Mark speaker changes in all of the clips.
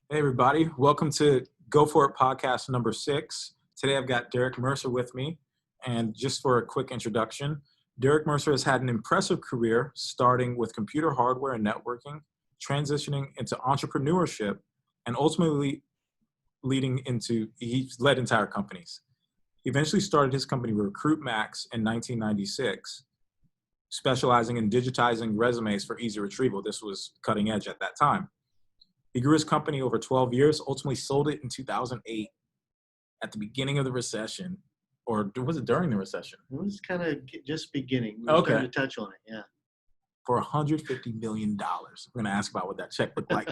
Speaker 1: Hey, everybody. Welcome to Go For It podcast number 6. Today I've got Derek Mercer with me. And just for a quick introduction, Derek Mercer has had an impressive career starting with computer hardware and networking, transitioning into entrepreneurship, and ultimately he's led entire companies. He eventually started his company RecruitMax in 1996, specializing in digitizing resumes for easy retrieval. This was cutting edge at that time. He grew his company over 12 years, ultimately sold it in 2008 at the beginning of the recession, or was it during the recession?
Speaker 2: It was kind of just beginning. We were starting to touch on it, yeah.
Speaker 1: For $150 million. We're going to ask about what that check looked like.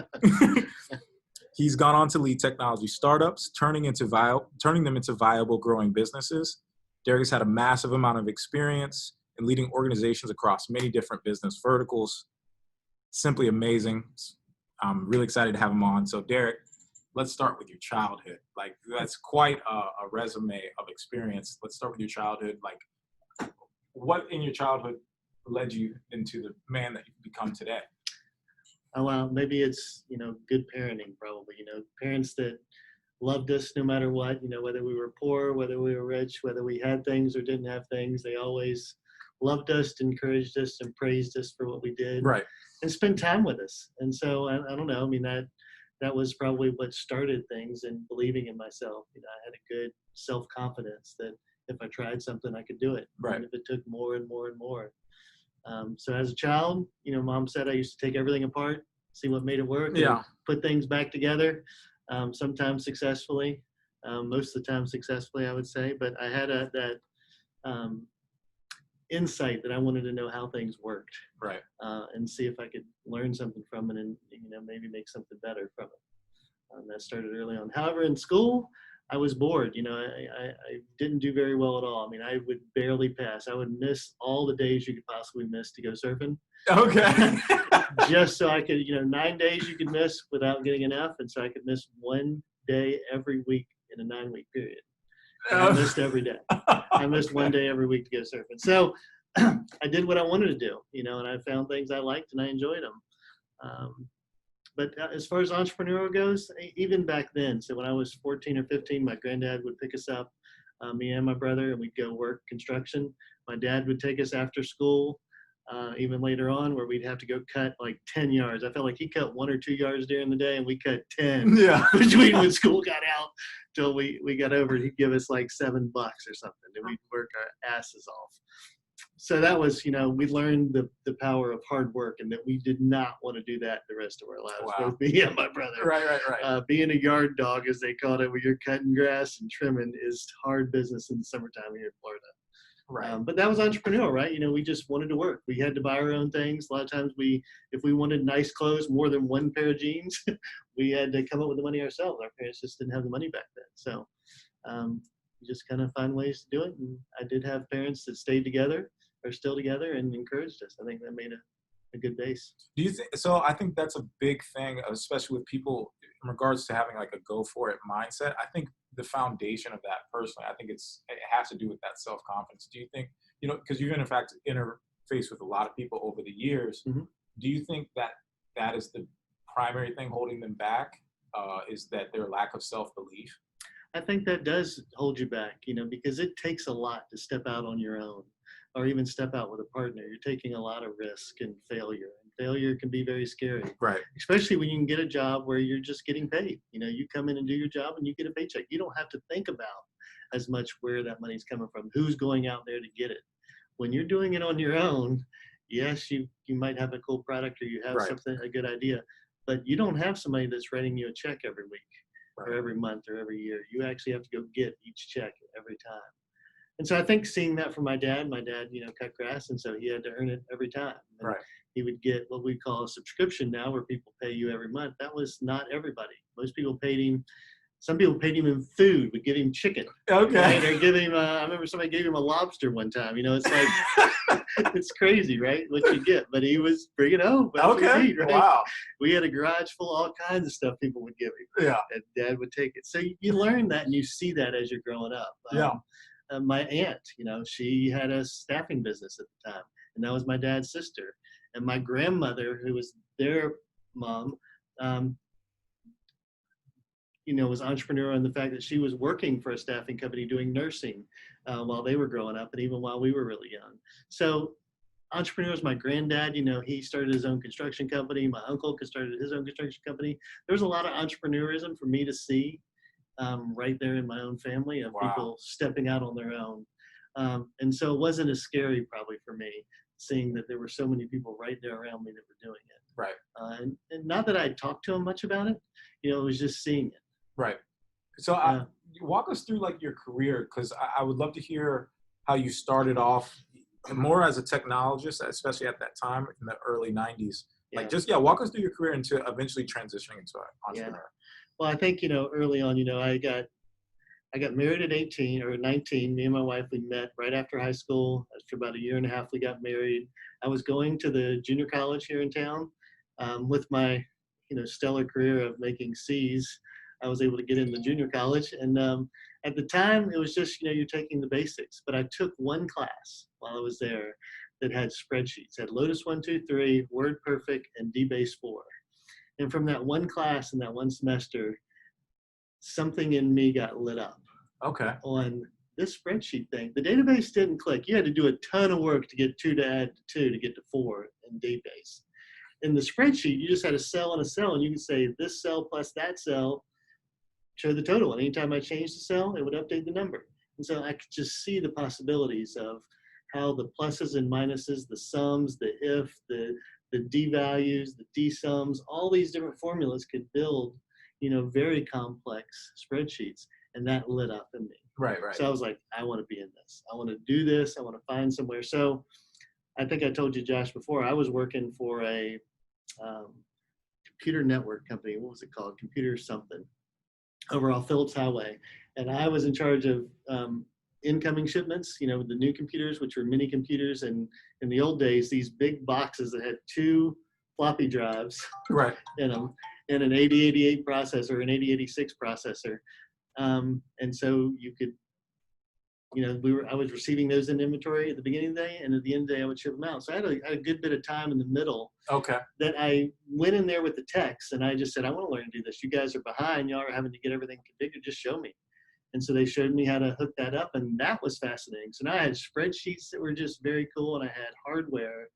Speaker 1: He's gone on to lead technology startups, turning them into viable, growing businesses. Derek has had a massive amount of experience in leading organizations across many different business verticals. Simply amazing. I'm really excited to have him on. So Derek, let's start with your childhood. Like, that's quite a resume of experience. Let's start with your childhood. Like, what in your childhood led you into the man that you've become today?
Speaker 2: Oh, well, maybe it's, good parenting probably, parents that loved us no matter what, whether we were poor, whether we were rich, whether we had things or didn't have things, they always loved us, encouraged us, and praised us for what we did.
Speaker 1: Right.
Speaker 2: And spend time with us. And so I don't know. I mean, that was probably what started things and believing in myself. I had a good self-confidence that if I tried something, I could do it.
Speaker 1: Right.
Speaker 2: And if it took more and more and more. So as a child, mom said I used to take everything apart, see what made it work,
Speaker 1: Yeah.
Speaker 2: and put things back together, sometimes successfully, most of the time successfully, I would say. But I had that insight that I wanted to know how things worked,
Speaker 1: Right.
Speaker 2: And see if I could learn something from it and maybe make something better from it. That started early on. However, in school, I was bored. I didn't do very well at all. I mean, I would barely pass. I would miss all the days you could possibly miss to go surfing.
Speaker 1: Okay.
Speaker 2: Just so I could, 9 days you could miss without getting an F, and so I could miss one day every week in a 9-week period. And I missed every day. I missed one day every week to go surfing. So I did what I wanted to do, and I found things I liked and I enjoyed them. But as far as entrepreneurial goes, even back then, so when I was 14 or 15, my granddad would pick us up, me and my brother, and we'd go work construction. My dad would take us after school, even later on, where we'd have to go cut like 10 yards. I felt like he cut 1 or 2 yards during the day, and we cut 10 between when school got out till we got over. He'd give us like $7 or something, and we'd work our asses off. So that was, we learned the power of hard work, and that we did not want to do that the rest of our lives.
Speaker 1: Wow.
Speaker 2: Both me and my brother.
Speaker 1: Right.
Speaker 2: Being a yard dog, as they called it, where you're cutting grass and trimming, is hard business in the summertime here in Florida.
Speaker 1: Right.
Speaker 2: But that was entrepreneurial, right? We just wanted to work. We had to buy our own things. A lot of times if we wanted nice clothes, more than one pair of jeans, we had to come up with the money ourselves. Our parents just didn't have the money back then. So we just kind of find ways to do it. And I did have parents that stayed together, are still together, and encouraged us. I think that made a good base.
Speaker 1: Do you think so? I think that's a big thing, especially with people in regards to having like a go for it mindset. I think the foundation of that personally, I think it has to do with that self-confidence. Do you think, because you've in fact interfaced with a lot of people over the years,
Speaker 2: Mm-hmm.
Speaker 1: Do you think that is the primary thing holding them back? Is that their lack of self-belief?
Speaker 2: I think that does hold you back, because it takes a lot to step out on your own, or even step out with a partner. You're taking a lot of risk and failure. And failure can be very scary.
Speaker 1: Right.
Speaker 2: Especially when you can get a job where you're just getting paid. You come in and do your job and you get a paycheck. You don't have to think about as much where that money's coming from, who's going out there to get it. When you're doing it on your own, yes, you might have a cool product, or you have something, a good idea, but you don't have somebody that's writing you a check every week. Or every month or every year. You actually have to go get each check every time. And so I think seeing that from my dad, cut grass, and so he had to earn it every time. And he would get what we call a subscription now, where people pay you every month. That was not everybody. Most people paid him. Some people paid him in food, would give him chicken.
Speaker 1: Okay.
Speaker 2: Right? Or give him, I remember somebody gave him a lobster one time. It's like, it's crazy, right? What you get. But he was bringing it home.
Speaker 1: Okay.
Speaker 2: Eat, right?
Speaker 1: Wow.
Speaker 2: We had a garage full of all kinds of stuff people would give him.
Speaker 1: Yeah.
Speaker 2: And Dad would take it. So you learn that, and you see that as you're growing up. My aunt, she had a staffing business at the time, and that was my dad's sister. And my grandmother, who was their mom, was entrepreneurial in the fact that she was working for a staffing company doing nursing while they were growing up and even while we were really young. So entrepreneurs, my granddad, he started his own construction company. My uncle started his own construction company. There's a lot of entrepreneurism for me to see right there in my own family of people stepping out on their own. And so it wasn't as scary probably for me seeing that there were so many people right there around me that were doing it.
Speaker 1: Right.
Speaker 2: And not that I talked to them much about it, it was just seeing it.
Speaker 1: Right. So walk us through like your career, because I would love to hear how you started off more as a technologist, especially at that time in the early 90s. Like walk us through your career into eventually transitioning into an entrepreneur.
Speaker 2: Well, I think, early on, I got married at 18 or 19. Me and my wife, we met right after high school. After about a year and a half, we got married. I was going to the junior college here in town with my, stellar career of making C's. I was able to get into junior college. And at the time, it was just, you're taking the basics. But I took one class while I was there that had spreadsheets, had Lotus 1-2-3, WordPerfect, and DBase 4. And from that one class and that one semester, something in me got lit up.
Speaker 1: Okay.
Speaker 2: On this spreadsheet thing. The database didn't click. You had to do a ton of work to get 2 to add to 2 to get to 4 in database. In the spreadsheet, you just had a cell and a cell, and you could say this cell plus that cell, show the total. And anytime I changed the cell, it would update the number. And so I could just see the possibilities of how the pluses and minuses, the sums, the if, the D values, the D sums, all these different formulas could build, very complex spreadsheets. And that lit up in me.
Speaker 1: Right.
Speaker 2: So I was like, I want to be in this. I want to do this. I want to find somewhere. So I think I told you, Josh, before, I was working for a computer network company. What was it called? Computer something over off Phillips Highway. And I was in charge of incoming shipments, the new computers, which were mini computers. And in the old days, these big boxes that had 2 floppy drives in them and an 8088 processor, an 8086 processor. And so you could, I was receiving those in inventory at the beginning of the day, and at the end of the day, I would ship them out. So I had a good bit of time in the middle.
Speaker 1: Okay.
Speaker 2: That I went in there with the techs, and I just said, I want to learn to do this. You guys are behind. Y'all are having to get everything configured. Just show me. And so they showed me how to hook that up, and that was fascinating. So now I had spreadsheets that were just very cool, and I had hardware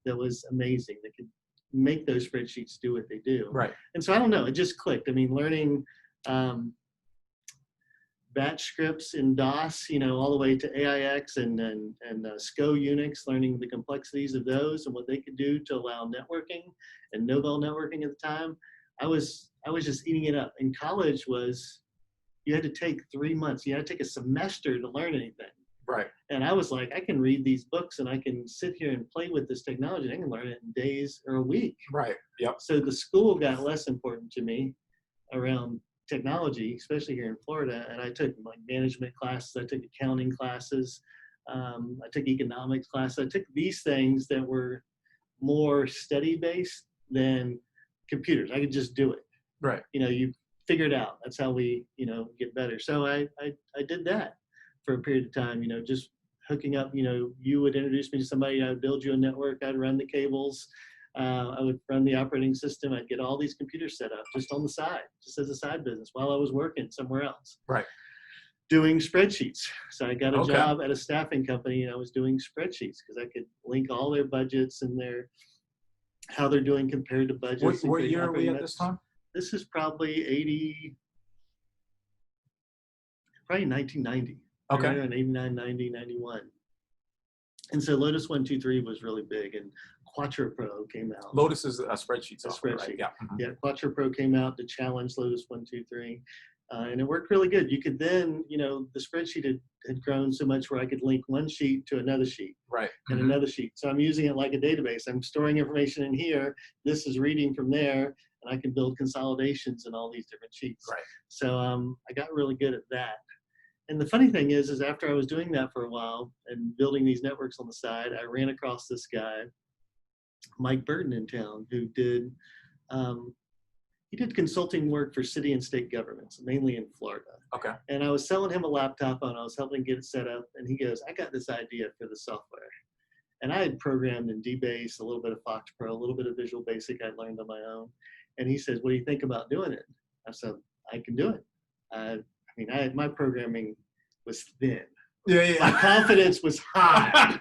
Speaker 2: that was amazing that could make those spreadsheets do what they do.
Speaker 1: Right.
Speaker 2: And so I don't know. It just clicked. I mean, learning batch scripts in DOS, all the way to AIX and SCO Unix, learning the complexities of those and what they could do to allow networking and no-bell networking at the time. I was just eating it up. And college was, you had to take 3 months. You had to take a semester to learn anything.
Speaker 1: Right.
Speaker 2: And I was like, I can read these books and I can sit here and play with this technology. I can learn it in days or a week.
Speaker 1: Right. Yep.
Speaker 2: So the school got less important to me around technology, especially here in Florida. And I took like management classes. I took accounting classes. I took economics classes. I took these things that were more study based than computers. I could just do it.
Speaker 1: Right.
Speaker 2: You figure it out. That's how we, get better. So I did that for a period of time, just hooking up, you would introduce me to somebody, I would build you a network, I'd run the cables, I would run the operating system, I'd get all these computers set up just on the side, just as a side business while I was working somewhere else.
Speaker 1: Right.
Speaker 2: Doing spreadsheets. So I got a job at a staffing company and I was doing spreadsheets because I could link all their budgets and how they're doing compared to budgets.
Speaker 1: What year are we at this time?
Speaker 2: This is probably 1990.
Speaker 1: Okay.
Speaker 2: Around 89, 90, 91. And so Lotus 1-2-3 was really big, and Quattro Pro came out.
Speaker 1: Lotus is a spreadsheet software,
Speaker 2: spreadsheet.
Speaker 1: right? Yeah. Mm-hmm.
Speaker 2: Yeah, Quattro Pro came out to challenge Lotus 1-2-3. And it worked really good. You could then, the spreadsheet had grown so much where I could link one sheet to another sheet.
Speaker 1: Right.
Speaker 2: And another sheet. So I'm using it like a database. I'm storing information in here. This is reading from there. And I can build consolidations in all these different sheets.
Speaker 1: Right.
Speaker 2: So I got really good at that. And the funny thing is after I was doing that for a while and building these networks on the side, I ran across this guy, Mike Burton in town, who did consulting work for city and state governments, mainly in Florida.
Speaker 1: Okay.
Speaker 2: And I was selling him a laptop and I was helping get it set up. And he goes, I got this idea for the software. And I had programmed in DBase, a little bit of Fox Pro, a little bit of Visual Basic I'd learned on my own. And he says, what do you think about doing it? I said, I can do it. I mean, my programming was thin.
Speaker 1: Yeah,
Speaker 2: My
Speaker 1: yeah.
Speaker 2: confidence was high.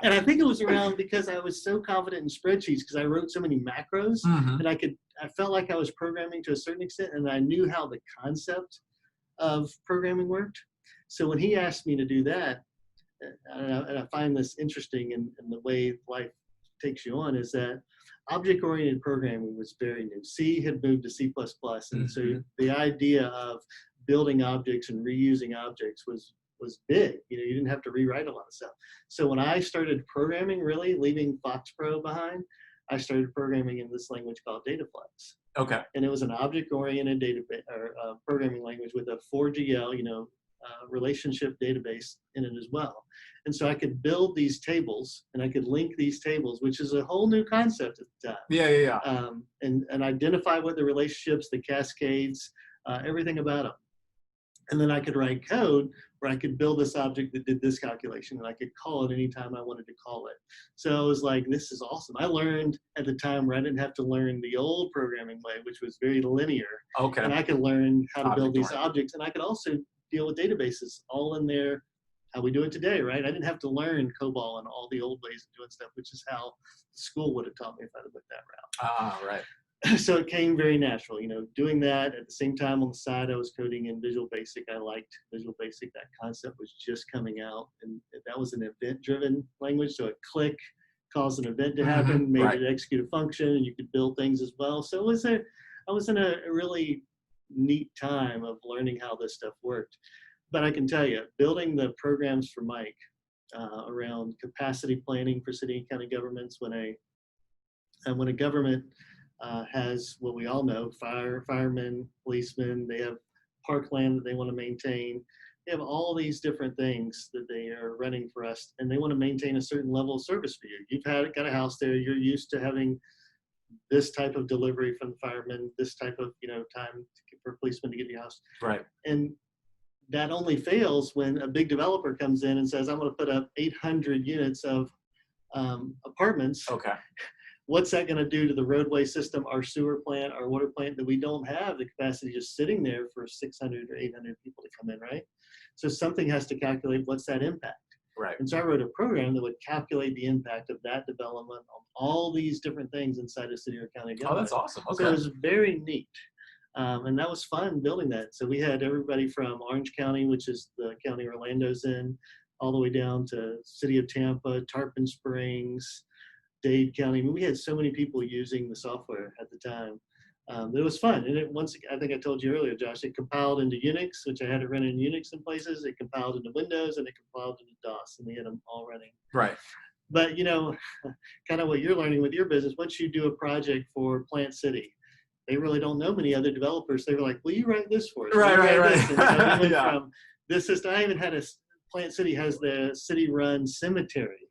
Speaker 2: And I think it was around because I was so confident in spreadsheets because I wrote so many macros
Speaker 1: Mhm.
Speaker 2: and I felt like I was programming to a certain extent, and I knew how the concept of programming worked. So when he asked me to do that, and I find this interesting in the way life takes you on, is that object-oriented programming was very new. C had moved to C++, and so the idea of building objects and reusing objects was big. You know, you didn't have to rewrite a lot of stuff. So when I started programming, really leaving FoxPro behind, I started programming in this language called Dataflex.
Speaker 1: Okay.
Speaker 2: And it was an object-oriented programming language with a 4GL, relationship database in it as well. And so I could build these tables and I could link these tables, which is a whole new concept at the time.
Speaker 1: Yeah.
Speaker 2: And identify what the relationships, the cascades, everything about them. And then I could write code where I could build this object that did this calculation, and I could call it anytime I wanted to call it. So I was like, this is awesome. I learned at the time where I didn't have to learn the old programming way, which was very linear.
Speaker 1: Okay.
Speaker 2: And I could learn how to build these
Speaker 1: Object-oriented.
Speaker 2: objects, and I could also deal with databases all in there, how we do it today, right? I didn't have to learn COBOL and all the old ways of doing stuff, which is how school would have taught me if I'd have went that route.
Speaker 1: Ah, right.
Speaker 2: So it came very natural, doing that. At the same time on the side, I was coding in Visual Basic. I liked Visual Basic. That concept was just coming out, and that was an event-driven language. So a click caused an event to happen, made
Speaker 1: right.
Speaker 2: it execute a function, and you could build things as well. So I was in a really neat time of learning how this stuff worked. But I can tell you, building the programs for Mike around capacity planning for city and county governments, when a government has what we all know, firemen, policemen, they have parkland that they want to maintain. They have all these different things that they are running for us, and they want to maintain a certain level of service for you. You've got a house there, you're used to having this type of delivery from the firemen, this type of time for a policeman to get to your house.
Speaker 1: Right.
Speaker 2: And that only fails when a big developer comes in and says, I'm going to put up 800 units of apartments.
Speaker 1: Okay.
Speaker 2: What's that going to do to the roadway system, our sewer plant, our water plant, that we don't have the capacity just sitting there for 600 or 800 people to come in, right? So something has to calculate what's that impact.
Speaker 1: Right.
Speaker 2: And so I wrote a program that would calculate the impact of that development on all these different things inside a city or county government.
Speaker 1: Oh, that's awesome. Okay.
Speaker 2: So it was very neat. And that was fun building that. So we had everybody from Orange County, which is the county Orlando's in, all the way down to City of Tampa, Tarpon Springs, Dade County. I mean, we had so many people using the software at the time. It was fun. And I think I told you earlier, Josh, it compiled into Unix, which I had it run in Unix in places. It compiled into Windows, and it compiled into DOS, and we had them all running.
Speaker 1: Right.
Speaker 2: But, kind of what you're learning with your business, once you do a project for Plant City, they really don't know many other developers. They were like, will you write this for us?
Speaker 1: Right.
Speaker 2: And so we went
Speaker 1: Yeah.
Speaker 2: from this system. I even had Plant City has the city-run cemetery.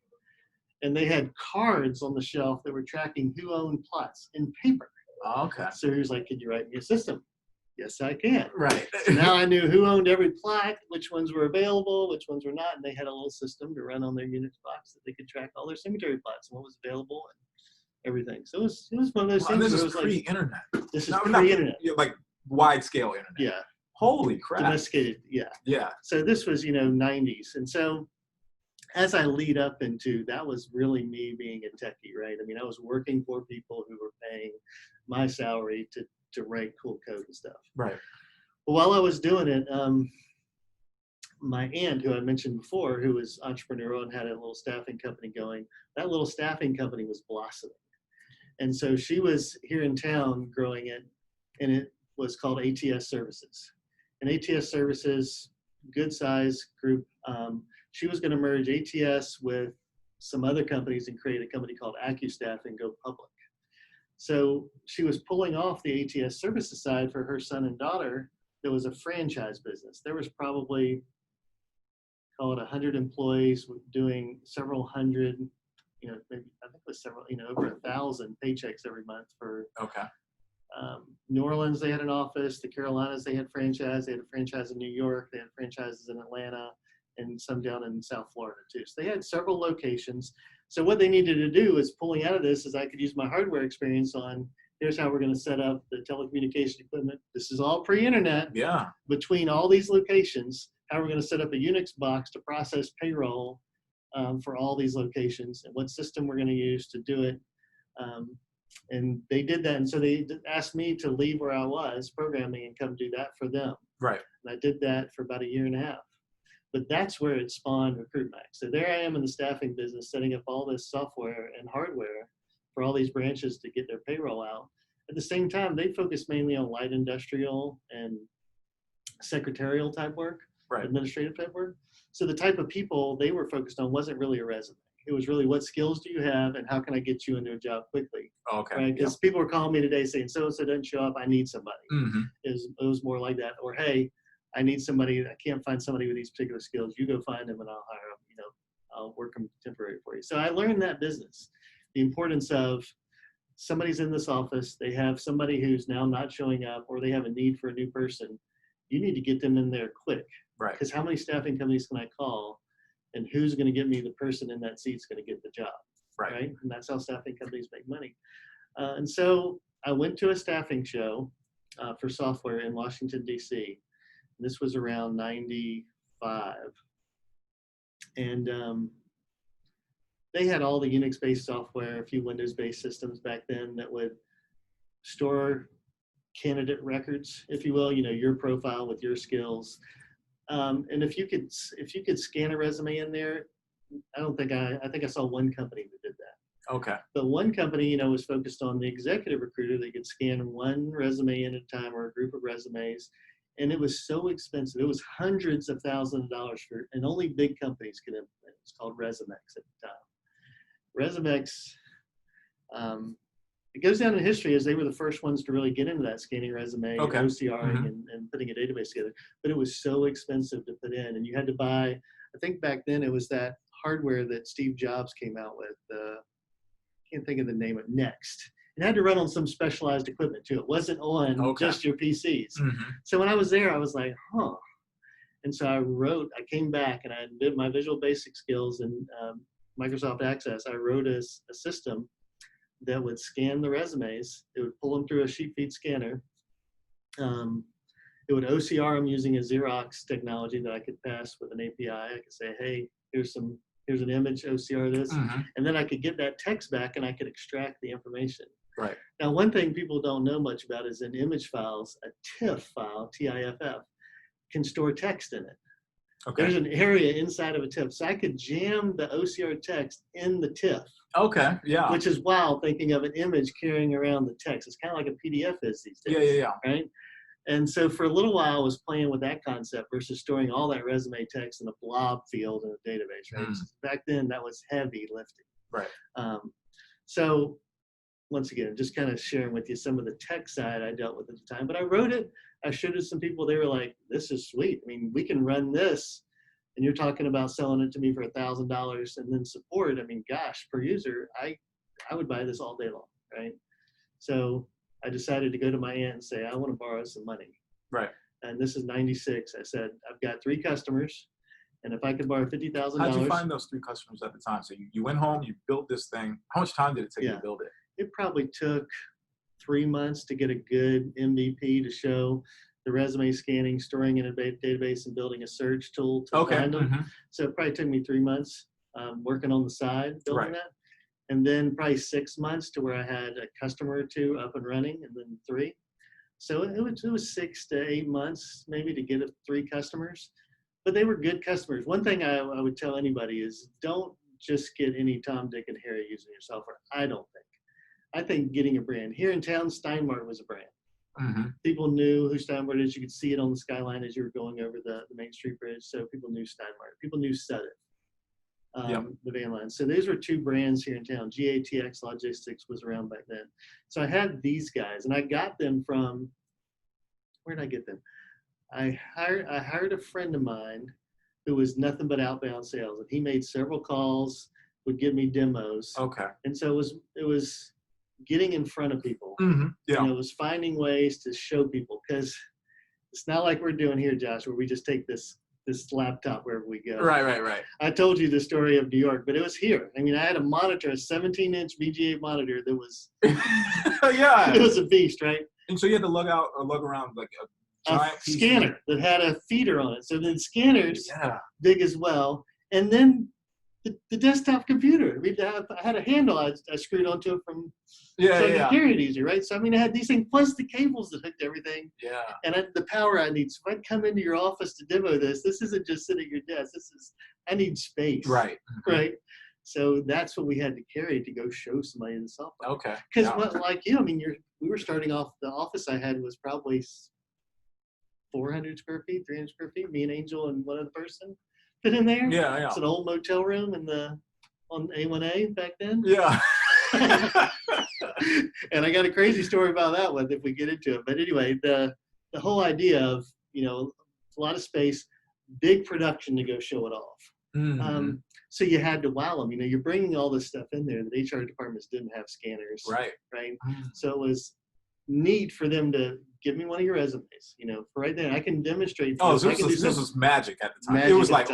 Speaker 2: And they had cards on the shelf that were tracking who owned plots in paper.
Speaker 1: Okay.
Speaker 2: So he was like, can you write me a system? Yes, I can.
Speaker 1: Right.
Speaker 2: So now I knew who owned every plot, which ones were available, which ones were not. And they had a little system to run on their Unix box that they could track all their cemetery plots and what was available and everything. So it was one of those things.
Speaker 1: This
Speaker 2: where it
Speaker 1: is
Speaker 2: was
Speaker 1: pre-internet.
Speaker 2: like, this is
Speaker 1: Not
Speaker 2: pre-internet.
Speaker 1: like wide-scale internet.
Speaker 2: Yeah.
Speaker 1: Holy crap.
Speaker 2: Domesticated. Yeah.
Speaker 1: Yeah.
Speaker 2: So this was, 90s. And so as I lead up into, that was really me being a techie, right? I mean, I was working for people who were paying my salary to write cool code and stuff.
Speaker 1: Right.
Speaker 2: But while I was doing it, my aunt, who I mentioned before, who was entrepreneurial and had a little staffing company going, that little staffing company was blossoming. And so she was here in town growing it, and it was called ATS Services. And ATS Services, good size group, she was going to merge ATS with some other companies and create a company called AccuStaff and go public. So she was pulling off the ATS services side for her son and daughter. There was a franchise business. There was probably, call it 100 employees doing several hundred, maybe, I think it was several, over 1,000 paychecks every month for.
Speaker 1: Okay.
Speaker 2: New Orleans, they had an office. The Carolinas, they had franchise. They had a franchise in New York. They had franchises in Atlanta and some down in South Florida too. So they had several locations. So what they needed to do is pulling out of this is I could use my hardware experience on Here's how we're going to set up the telecommunication equipment. This is all pre-internet.
Speaker 1: Yeah.
Speaker 2: Between all these locations, how we're going to set up a Unix box to process payroll for all these locations, and what system we're going to use to do it. And they did that. And so they asked me to leave where I was programming and come do that for them.
Speaker 1: Right.
Speaker 2: And I did that for about 1.5 years. But that's where it spawned RecruitMax. So there I am in the staffing business, setting up all this software and hardware for all these branches to get their payroll out. At the same time, they focus mainly on light industrial and secretarial type work,
Speaker 1: right.
Speaker 2: administrative type work. So the type of people they were focused on wasn't really a resume. It was really, what skills do you have and how can I get you into a job quickly?
Speaker 1: Okay.
Speaker 2: Right? Because people were calling me today saying, so-and-so doesn't show up, I need somebody.
Speaker 1: Mm-hmm.
Speaker 2: It was more like that. Or, hey, I need somebody, I can't find somebody with these particular skills. You go find them and I'll hire them. You know, I'll work them temporary for you. So I learned that business, the importance of somebody's in this office, they have somebody who's now not showing up, or they have a need for a new person. You need to get them in there quick.
Speaker 1: Right.
Speaker 2: Because how many staffing companies can I call, and who's going to get me the person in that seat's going to get the job?
Speaker 1: Right.
Speaker 2: And that's how staffing companies make money. And so I went to a staffing show for software in Washington, D.C. This was around 95. And they had all the Unix-based software, a few Windows-based systems back then that would store candidate records, if you will, you know, your profile with your skills. And if you could scan a resume in there, I think I saw one company that did that.
Speaker 1: Okay.
Speaker 2: But one company, you know, was focused on the executive recruiter. They could scan one resume at a time or a group of resumes. And it was so expensive. It was hundreds of thousands of dollars and only big companies could implement it. It's called RecruitMax at the time. RecruitMax, it goes down in history as they were the first ones to really get into that scanning resume,
Speaker 1: okay.
Speaker 2: and OCRing, and putting a database together. But it was so expensive to put in, and you had to buy, I think back then it was that hardware that Steve Jobs came out with, can't think of the name of Next. It had to run on some specialized equipment too. It wasn't on just your PCs.
Speaker 1: Mm-hmm.
Speaker 2: So when I was there, I was like, huh. And so I came back and I did my Visual Basic skills and Microsoft Access. I wrote a system that would scan the resumes. It would pull them through a sheet feed scanner. It would OCR them using a Xerox technology that I could pass with an API. I could say, hey, here's an image, OCR this.
Speaker 1: Mm-hmm.
Speaker 2: And then I could get that text back and I could extract the information.
Speaker 1: Right.
Speaker 2: Now, one thing people don't know much about is in image files, a TIFF file, TIFF, can store text in it.
Speaker 1: Okay.
Speaker 2: There's an area inside of a TIFF. So I could jam the OCR text in the TIFF.
Speaker 1: Okay, yeah.
Speaker 2: Which is wild, thinking of an image carrying around the text. It's kind of like a PDF is these days.
Speaker 1: Yeah.
Speaker 2: Right? And so for a little while, I was playing with that concept versus storing all that resume text in a blob field in a database, right? Back then, that was heavy lifting.
Speaker 1: Right.
Speaker 2: So once again, just kind of sharing with you some of the tech side I dealt with at the time. But I wrote it. I showed it to some people. They were like, this is sweet. I mean, we can run this. And you're talking about selling it to me for $1,000 and then support. I mean, gosh, per user, I would buy this all day long, right? So I decided to go to my aunt and say, I want to borrow some money.
Speaker 1: Right.
Speaker 2: And this is 96. I said, I've got 3 customers. And if I could borrow $50,000.
Speaker 1: How'd you find those 3 customers at the time? So you went home, you built this thing. How much time did it take you to build it?
Speaker 2: It probably took 3 months to get a good MVP to show the resume scanning, storing in a database, and building a search tool to find them. Mm-hmm. So it probably took me 3 months working on the side, building that. And then probably 6 months to where I had a customer or 2 up and running, and then 3. So it was 6 to 8 months maybe to get 3 customers. But they were good customers. One thing I would tell anybody is don't just get any Tom, Dick, and Harry using your software. I don't think. I think getting a brand. Here in town, Steinmart was a brand. Mm-hmm. People knew who Steinmart is. You could see it on the skyline as you were going over the Main Street Bridge. So people knew Steinmart. People knew Sudden, the van line. So these were 2 brands here in town. GATX Logistics was around back then. So I had these guys, and I got them from, where did I get them? I hired a friend of mine who was nothing but outbound sales, and he made several calls, would give me demos.
Speaker 1: Okay.
Speaker 2: And so it was getting in front of people.
Speaker 1: Mm-hmm. Yeah.
Speaker 2: And it was finding ways to show people, because it's not like we're doing here, Josh, where we just take this this laptop wherever we go.
Speaker 1: Right.
Speaker 2: I told you the story of New York, but it was here. I mean, I had a monitor, a 17-inch VGA monitor that was,
Speaker 1: yeah.
Speaker 2: it was a beast, right?
Speaker 1: And so you had to lug around like a giant piece
Speaker 2: scanner that had a feeder on it. So then scanners,
Speaker 1: yeah.
Speaker 2: big as well. And then the desktop computer. I had a handle I screwed onto it from so I could carry it easier, right? So I mean, I had these things plus the cables that hooked everything.
Speaker 1: Yeah.
Speaker 2: And the power I need. So if I come into your office to demo this isn't just sitting at your desk. I need space.
Speaker 1: Right.
Speaker 2: Right. So that's what we had to carry to go show somebody the software.
Speaker 1: Okay.
Speaker 2: Because like you, I mean, we were starting off. The office I had was probably 400 square feet, 300 square feet. Me and Angel and one other person fit in there.
Speaker 1: Yeah.
Speaker 2: It's an old motel room on A1A back then.
Speaker 1: Yeah.
Speaker 2: And I got a crazy story about that one if we get into it. But anyway, the whole idea of, a lot of space, big production to go show it off.
Speaker 1: Mm-hmm.
Speaker 2: So you had to wow them. You're bringing all this stuff in there that HR departments didn't have scanners.
Speaker 1: Right.
Speaker 2: Mm-hmm. So it was neat for them to give me one of your resumes. For right there, I can demonstrate.
Speaker 1: Oh, so this was magic at the time. It was like,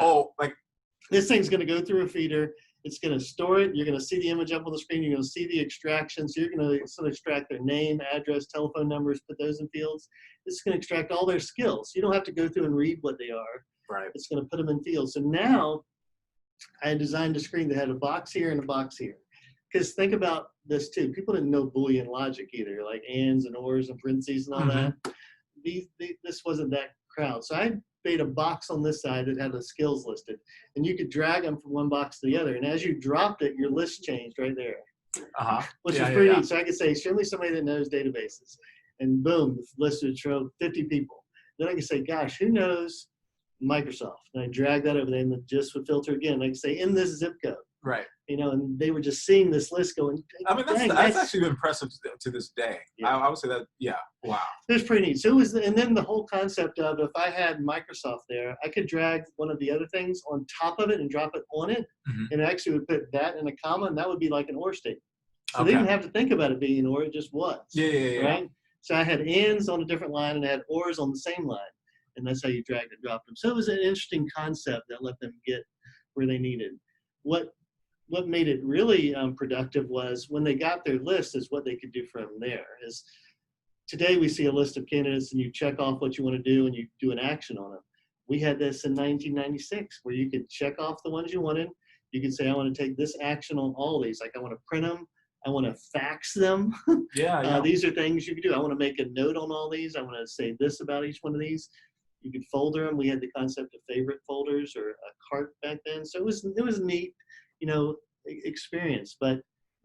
Speaker 2: this thing's going to go through a feeder. It's going to store it. You're going to see the image up on the screen. You're going to see the extraction. So you're going to sort of extract their name, address, telephone numbers, put those in fields. This is going to extract all their skills. You don't have to go through and read what they are.
Speaker 1: Right.
Speaker 2: It's going to put them in fields. So now I designed a screen that had a box here and a box here. Because think about this too. People didn't know Boolean logic either, like ands and ors and parentheses and all that. This wasn't that crowd. So I made a box on this side that had the skills listed, and you could drag them from one box to the other. And as you dropped it, your list changed right there, which is pretty neat. So I could say, show me somebody that knows databases, and boom, the list would show 50 people. Then I could say, gosh, who knows Microsoft? And I drag that over there, and just would filter again. I could say, in this zip code.
Speaker 1: Right.
Speaker 2: And they were just seeing this list going.
Speaker 1: I mean, that's actually impressive to this day. Yeah. I would say that, wow.
Speaker 2: It was pretty neat. So it was, and then the whole concept of if I had Microsoft there, I could drag one of the other things on top of it and drop it on it, and I actually would put that in a comma, and that would be like an OR statement. So they didn't have to think about it being an OR, it just was.
Speaker 1: Yeah.
Speaker 2: Right? So I had ands on a different line, and I had ORs on the same line, and that's how you dragged and dropped them. So it was an interesting concept that let them get where they needed. What made it really productive was when they got their list is what they could do from there. Is today we see a list of candidates and you check off what you want to do and you do an action on them. We had this in 1996 where you could check off the ones you wanted. You could say, I want to take this action on all these. Like I want to print them. I want to fax them. These are things you could do. I want to make a note on all these. I want to say this about each one of these. You could folder them. We had the concept of favorite folders or a cart back then. So it was neat. Experience, but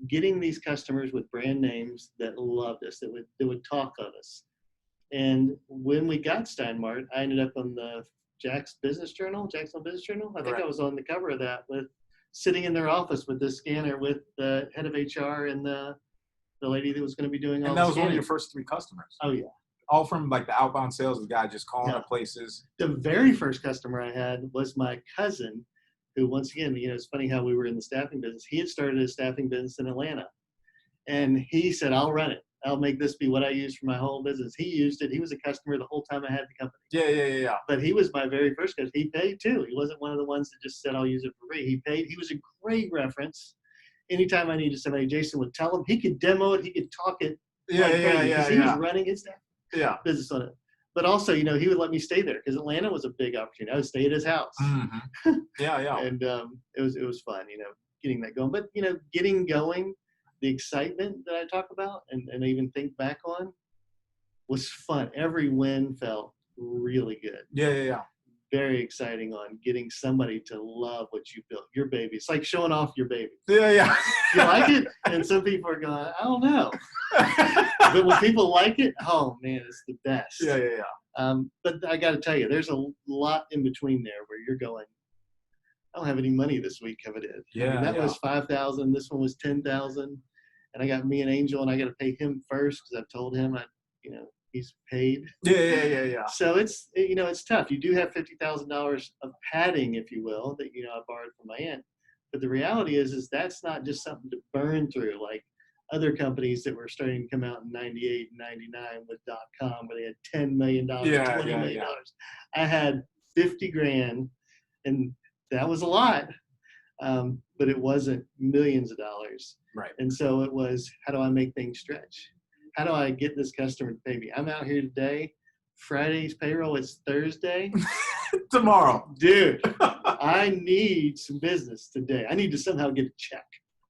Speaker 2: getting these customers with brand names that loved us, that would talk of us. And when we got Steinmart, I ended up on the Jacksonville Business Journal. I think I was on the cover of that, with sitting in their office with this scanner with the head of HR and the lady that was going to be doing all.
Speaker 1: And that was one of your first 3 customers.
Speaker 2: Oh yeah.
Speaker 1: All from like the outbound sales, the guy just calling up places.
Speaker 2: The very first customer I had was my cousin, who, once again, it's funny how we were in the staffing business. He had started a staffing business in Atlanta. And he said, I'll run it. I'll make this be what I use for my whole business. He used it. He was a customer the whole time I had the company.
Speaker 1: Yeah.
Speaker 2: But he was my very first customer. He paid too. He wasn't one of the ones that just said, I'll use it for free. He paid. He was a great reference. Anytime I needed somebody, Jason would tell him. He could demo it. He could talk it. He was running his business on it. But also, he would let me stay there because Atlanta was a big opportunity. I would stay at his house.
Speaker 1: Yeah.
Speaker 2: And it was fun, getting that going. But, getting going, the excitement that I talk about and even think back on was fun. Every win felt really good.
Speaker 1: Yeah.
Speaker 2: Very exciting on getting somebody to love what you built, your baby. It's like showing off your baby.
Speaker 1: Yeah.
Speaker 2: You like it? And some people are going, I don't know. But when people like it, oh man, it's the best.
Speaker 1: Yeah.
Speaker 2: But I got to tell you, there's a lot in between there where you're going, I don't have any money this week, have it is.
Speaker 1: Yeah.
Speaker 2: That was $5,000. This one was $10,000. And I got me and Angel, and I got to pay him first because I've told him he's paid.
Speaker 1: Yeah.
Speaker 2: So it's tough. You do have $50,000 of padding, if you will, that I borrowed from my aunt. But the reality is that's not just something to burn through like other companies that were starting to come out in 98 and 99 with .com where they had $10 million, $20 million. I had 50 grand, and that was a lot, but it wasn't millions of dollars.
Speaker 1: Right.
Speaker 2: And so it was, how do I make things stretch? How do I get this customer to pay me? I'm out here today. Friday's payroll is Thursday.
Speaker 1: Tomorrow.
Speaker 2: Dude, I need some business today. I need to somehow get a check.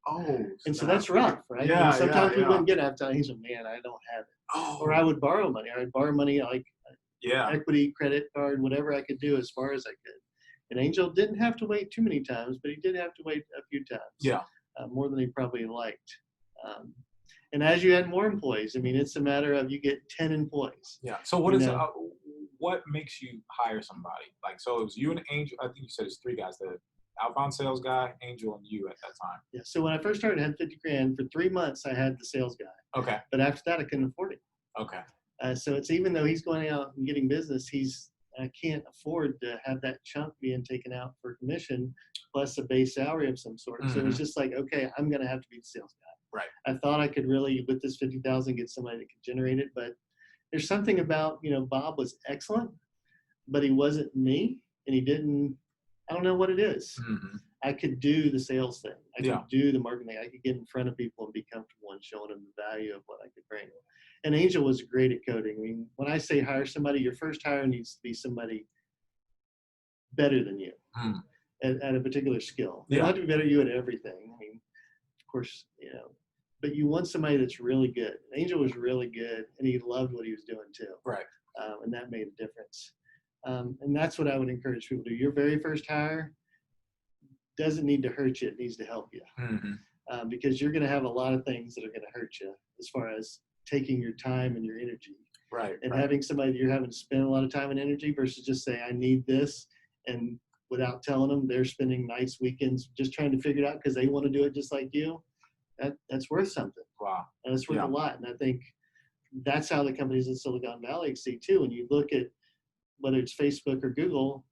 Speaker 1: Oh.
Speaker 2: And so that's rough, right?
Speaker 1: Yeah,
Speaker 2: And sometimes we
Speaker 1: yeah.
Speaker 2: wouldn't get it. I'd tell him, he's a man, I don't have it.
Speaker 1: Oh.
Speaker 2: Or I would borrow money. I would borrow money like
Speaker 1: Yeah.
Speaker 2: equity, credit card, whatever I could do as far as I could. And Angel didn't have to wait too many times, but he did have to wait a few times.
Speaker 1: Yeah.
Speaker 2: More than he probably liked. And as you add more employees, I mean, it's a matter of you get 10 employees.
Speaker 1: Yeah. So what makes you hire somebody? Like, so it was you and Angel. I think you said it's 3 guys: the outbound sales guy, Angel, and you at that time.
Speaker 2: Yeah. So when I first started, I had 50 grand. For 3 months, I had the sales guy.
Speaker 1: Okay.
Speaker 2: But after that, I couldn't afford it.
Speaker 1: Okay.
Speaker 2: So it's, even though he's going out and getting business, I can't afford to have that chunk being taken out for commission plus a base salary of some sort. So it's just like, okay, I'm going to have to be the sales guy.
Speaker 1: Right.
Speaker 2: I thought I could really, with this 50,000, get somebody that could generate it, but there's something about, Bob was excellent, but he wasn't me, and he didn't. I don't know what it is. I could do the sales thing. I could do the marketing. I could get in front of people and be comfortable and showing them the value of what I could bring. And Angel was great at coding. I mean, when I say hire somebody, your first hire needs to be somebody better than you at a particular skill. They don't have to be better than you at everything. I mean, of course, but you want somebody that's really good. Angel was really good, and he loved what he was doing too.
Speaker 1: Right.
Speaker 2: And that made a difference. And that's what I would encourage people to do. Your very first hire doesn't need to hurt you. It needs to help you. Because you're going to have a lot of things that are going to hurt you as far as taking your time and your energy.
Speaker 1: Right.
Speaker 2: And having somebody that you're having to spend a lot of time and energy versus just say, I need this. And without telling them, they're spending nights, weekends, just trying to figure it out because they want to do it just like you. That's worth something.
Speaker 1: Wow.
Speaker 2: And it's worth a lot. And I think that's how the companies in Silicon Valley see too. When you look at whether it's Facebook or Google,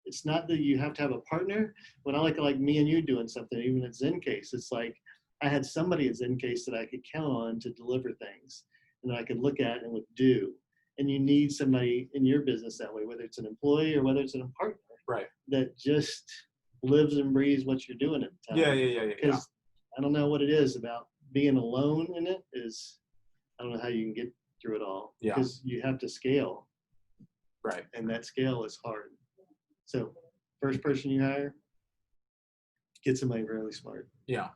Speaker 2: it's not that you have to have a partner. When I look at like me and you doing something, even at Zencase, it's like I had somebody at Zencase that I could count on to deliver things and that I could look at and would do. And you need somebody in your business that way, whether it's an employee or whether it's a partner,
Speaker 1: right, that
Speaker 2: just lives and breathes what you're doing at the time.
Speaker 1: Yeah.
Speaker 2: Because I don't know what it is about being alone in it is, I don't know how you can get through it all.
Speaker 1: Yeah.
Speaker 2: Because you have to scale.
Speaker 1: Right.
Speaker 2: And that scale is hard. So first person you hire, get somebody really smart.
Speaker 1: Yeah.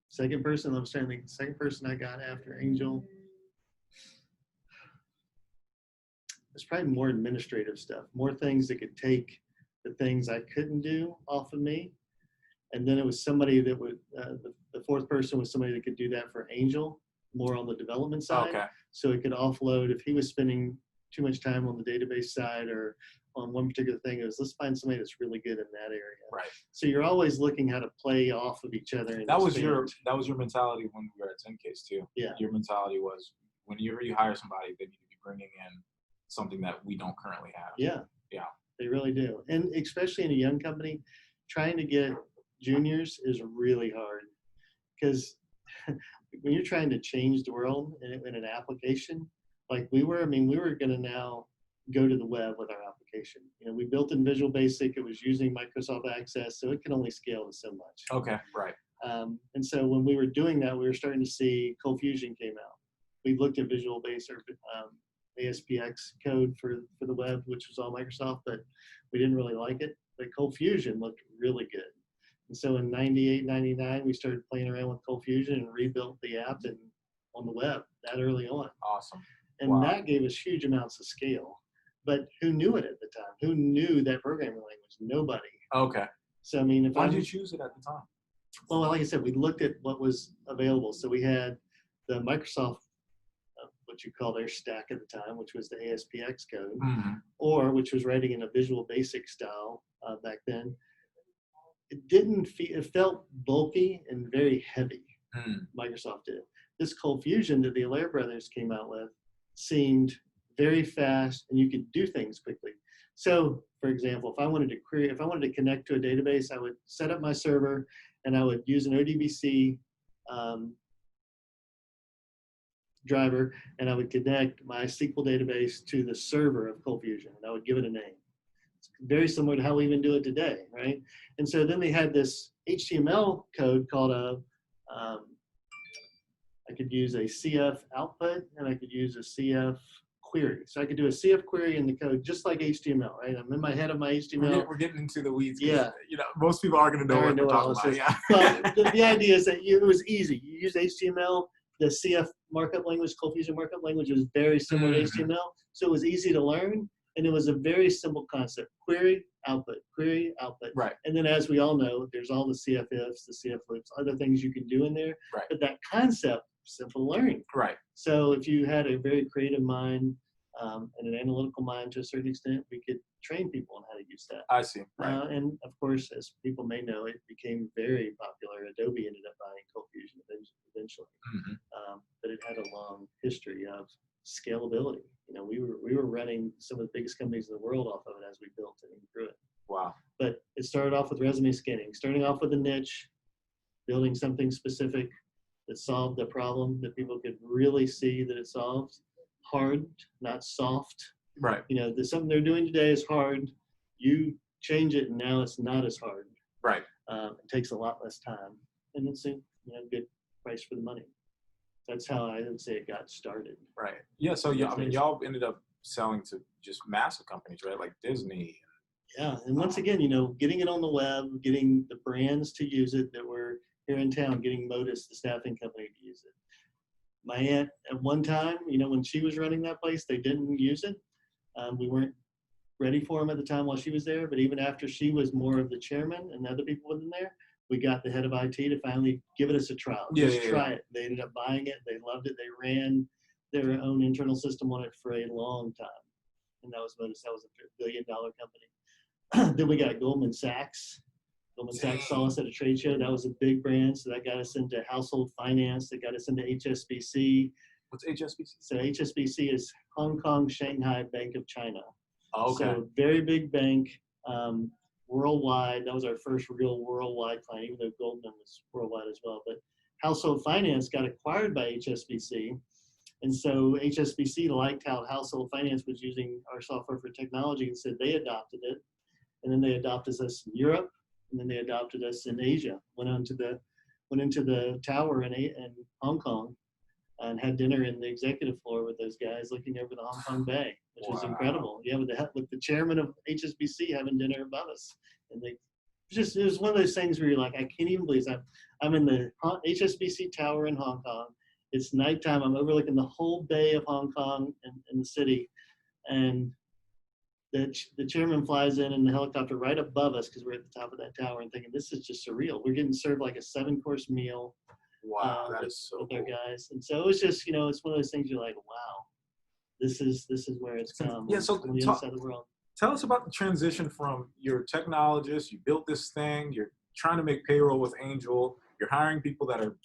Speaker 2: Second person, I'm trying to think, the second person I got after Angel, it's probably more administrative stuff, more things that could take the things I couldn't do off of me. And then it was somebody that would, the fourth person was somebody that could do that for Angel, more on the development side.
Speaker 1: Okay.
Speaker 2: So it could offload if he was spending too much time on the database side or on one particular thing. It was, let's find somebody that's really good in that area.
Speaker 1: Right.
Speaker 2: So you're always looking how to play off of each other. And
Speaker 1: that was your mentality when we were at Zencase too.
Speaker 2: Yeah.
Speaker 1: Your mentality was whenever you hire somebody, they need to be bringing in something that we don't currently have.
Speaker 2: Yeah.
Speaker 1: Yeah.
Speaker 2: They really do. And especially in a young company, trying to get juniors is really hard because when you're trying to change the world in an application, like we were going to now go to the web with our application. We built in Visual Basic. It was using Microsoft Access, so it can only scale to so much.
Speaker 1: Okay, right.
Speaker 2: And so when we were doing that, we were starting to see Cold Fusion came out. We looked at Visual Basic, ASPX code for the web, which was all Microsoft, but we didn't really like it. But Cold Fusion looked really good. And so in 98, 99, we started playing around with Cold Fusion and rebuilt the app on the web that early on.
Speaker 1: Awesome.
Speaker 2: And that gave us huge amounts of scale. But who knew it at the time? Who knew that programming language? Nobody.
Speaker 1: Okay.
Speaker 2: So,
Speaker 1: why did you choose it at the time?
Speaker 2: Well, like I said, we looked at what was available. So we had the Microsoft, what you call their stack at the time, which was the ASPX code, or which was writing in a Visual Basic style back then. It felt bulky and very heavy. Microsoft did. This Cold Fusion that the Allaire brothers came out with seemed very fast, and you could do things quickly. So, for example, if I wanted to connect to a database, I would set up my server, and I would use an ODBC driver, and I would connect my SQL database to the server of Cold Fusion, and I would give it a name. It's very similar to how we even do it today, right? And so then they had this HTML code called I could use a CF output and I could use a CF query. So I could do a CF query in the code just like HTML, right? I'm in my head of my HTML.
Speaker 1: We're getting into the weeds.
Speaker 2: Yeah.
Speaker 1: You know, most people are going to know what we're talking about. Yeah.
Speaker 2: But the idea is that it was easy. You use HTML. The CF markup language, Cold Fusion markup language, is very similar to HTML. So it was easy to learn. And it was a very simple concept. Query, output, query, output.
Speaker 1: Right.
Speaker 2: And then as we all know, there's all the CF ifs, the CF loops, other things you can do in there.
Speaker 1: Right.
Speaker 2: But that concept, simple to learn.
Speaker 1: Right.
Speaker 2: So if you had a very creative mind and an analytical mind to a certain extent, we could train people on how to use that.
Speaker 1: I see. Right.
Speaker 2: And of course, as people may know, it became very popular. Adobe ended up buying Cold Fusion eventually. But it had a long history of scalability. You know, we were running some of the biggest companies in the world off of it as we built it and grew it.
Speaker 1: Wow.
Speaker 2: But it started off with resume scanning, starting off with a niche, building something specific that solved the problem that people could really see that it solves. Hard, not soft.
Speaker 1: Right.
Speaker 2: You know, something they're doing today is hard. You change it and now it's not as hard.
Speaker 1: Right.
Speaker 2: It takes a lot less time, and it's a good price for the money. That's how I would say it got started.
Speaker 1: Right. Yeah. So yeah, I mean, y'all ended up selling to just massive companies, right? Like Disney.
Speaker 2: Yeah, and once again, you know, getting it on the web, getting the brands to use it that were here in town, getting Modus, the staffing company, to use it. My aunt, at one time, you know, when she was running that place, they didn't use it. We weren't ready for them at the time while she was there, but even after she was more of the chairman and other people within there, we got the head of IT to finally give it us a trial. Try it. They ended up buying it. They loved it. They ran their own internal system on it for a long time. And that was Modus. That was a $1 billion company. Then we got Goldman Sachs. Goldman Sachs saw us at a trade show. That was a big brand. So that got us into household finance. That got us into HSBC.
Speaker 1: What's HSBC?
Speaker 2: So HSBC is Hong Kong, Shanghai Bank of China.
Speaker 1: Oh, okay.
Speaker 2: So very big bank, worldwide. That was our first real worldwide client, even though Goldman was worldwide as well. But household finance got acquired by HSBC. And so HSBC liked how household finance was using our software for technology, and said they adopted it. And then they adopted us in Europe, and then they adopted us in Asia. Went into the tower in Hong Kong, and had dinner in the executive floor with those guys looking over the Hong Kong Bay, which was incredible. Yeah, with the chairman of HSBC having dinner above us. And it was one of those things where you're like, I can't even believe I'm in the HSBC tower in Hong Kong. It's nighttime. I'm overlooking the whole bay of Hong Kong and the city. And the chairman flies in the helicopter right above us, because we're at the top of that tower, and thinking, this is just surreal. We're getting served like a 7-course meal.
Speaker 1: Wow, that is so
Speaker 2: with
Speaker 1: cool.
Speaker 2: our guys. And so it was just, you know, it's one of those things you're like, wow, this is where it's come.
Speaker 1: Yeah, so
Speaker 2: on the other side of the world.
Speaker 1: Tell us about the transition from you're a technologist, you built this thing, you're trying to make payroll with Angel, you're hiring people that are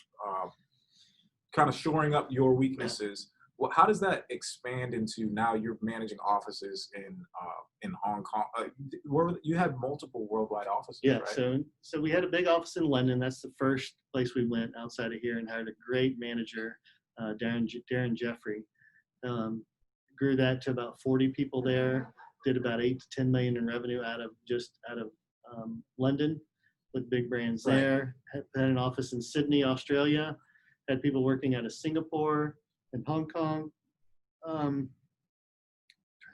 Speaker 1: kind of shoring up your weaknesses. Well, how does that expand into now you're managing offices in Hong Kong? You had multiple worldwide offices,
Speaker 2: yeah,
Speaker 1: right?
Speaker 2: So we had a big office in London. That's the first place we went outside of here, and hired a great manager, Darren Jeffrey. Grew that to about 40 people there. Did about 8 to 10 million in revenue out of London, with big brands there. Had an office in Sydney, Australia. Had people working out of Singapore and Hong Kong. Trying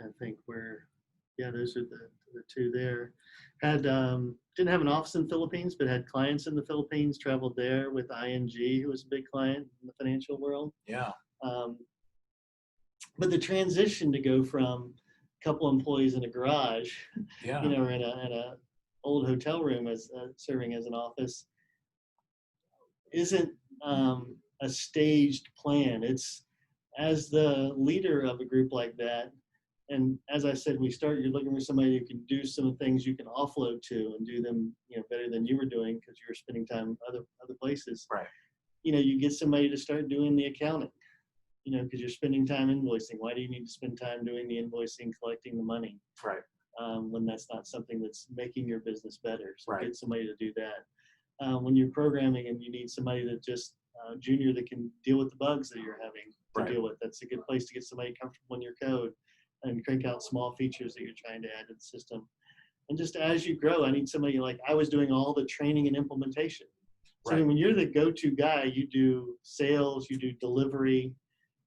Speaker 2: to think where. Yeah, those are the two there. Had didn't have an office in the Philippines, but had clients in the Philippines. Traveled there with ING, who was a big client in the financial world.
Speaker 1: Yeah.
Speaker 2: But the transition to go from a couple employees in a garage,
Speaker 1: yeah,
Speaker 2: you know, or in a old hotel room as serving as an office, isn't a staged plan. It's, as the leader of a group like that, and as I said, you're looking for somebody who can do some things you can offload to and do them, you know, better than you were doing because you were spending time other places.
Speaker 1: Right.
Speaker 2: You know, you get somebody to start doing the accounting, you know, because you're spending time invoicing. Why do you need to spend time doing the invoicing, collecting the money?
Speaker 1: Right.
Speaker 2: When that's not something that's making your business better. So
Speaker 1: right.
Speaker 2: Get somebody to do that. When you're programming and you need somebody that just junior that can deal with the bugs that you're having to deal with, that's a good place to get somebody comfortable in your code and crank out small features that you're trying to add to the system. And just as you grow, I need somebody like I was doing all the training and implementation. So
Speaker 1: Right.
Speaker 2: when you're the go-to guy, you do sales, you do delivery,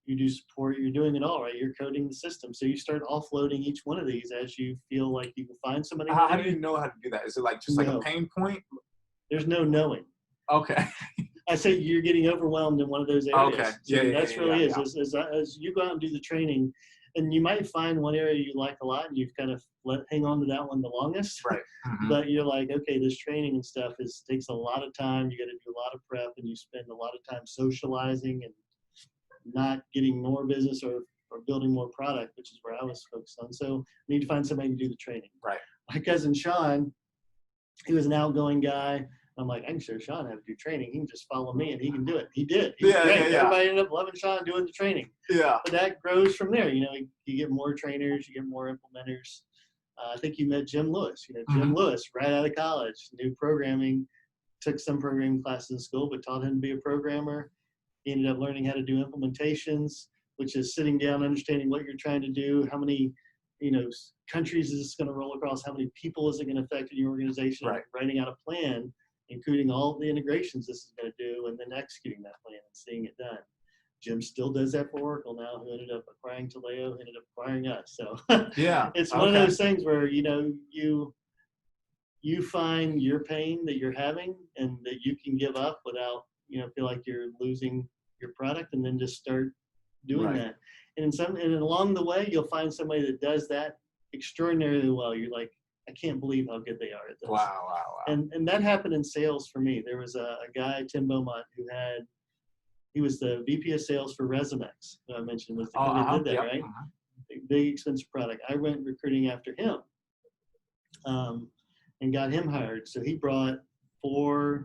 Speaker 2: you do support, you're doing it all, right? You're coding the system. So you start offloading each one of these as you feel like you can find somebody.
Speaker 1: How do you know how to do that? Is it like just like a pain point?
Speaker 2: There's no knowing.
Speaker 1: Okay.
Speaker 2: I say you're getting overwhelmed in one of those areas.
Speaker 1: Okay.
Speaker 2: So
Speaker 1: Yeah,
Speaker 2: that's really is. As you go out and do the training, and you might find one area you like a lot, and you've kind of hang on to that one the longest.
Speaker 1: Right. Mm-hmm.
Speaker 2: But you're like, okay, this training and stuff takes a lot of time. You got to do a lot of prep, and you spend a lot of time socializing and not getting more business or building more product, which is where I was focused on. So I need to find somebody to do the training.
Speaker 1: Right.
Speaker 2: My cousin Sean, he was an outgoing guy. I'm like, I can show Sean how to do training. He can just follow me and he can do it. He did. He's great. Everybody ended up loving Sean doing the training.
Speaker 1: Yeah.
Speaker 2: But that grows from there. You know, you get more trainers, you get more implementers. I think you met Jim Lewis. You know, Jim Lewis, right out of college, knew programming, took some programming classes in school, but taught him to be a programmer. He ended up learning how to do implementations, which is sitting down, understanding what you're trying to do, how many, countries is this going to roll across, how many people is it going to affect in your organization,
Speaker 1: right.
Speaker 2: Writing out a plan, including all the integrations this is going to do, and then executing that plan and seeing it done. Jim still does that for Oracle now, who ended up acquiring Taleo, ended up acquiring us. So
Speaker 1: yeah,
Speaker 2: it's one of those things where, you find your pain that you're having and that you can give up without, feel like you're losing your product, and then just start doing that. And along the way, you'll find somebody that does that extraordinarily well. You're like, I can't believe how good they are at this.
Speaker 1: Wow.
Speaker 2: And that happened in sales for me. There was a guy, Tim Beaumont, he was the VP of sales for RecruitMax, who I mentioned was the company that did that, right? Big expensive product. I went recruiting after him and got him hired. So he brought 4-5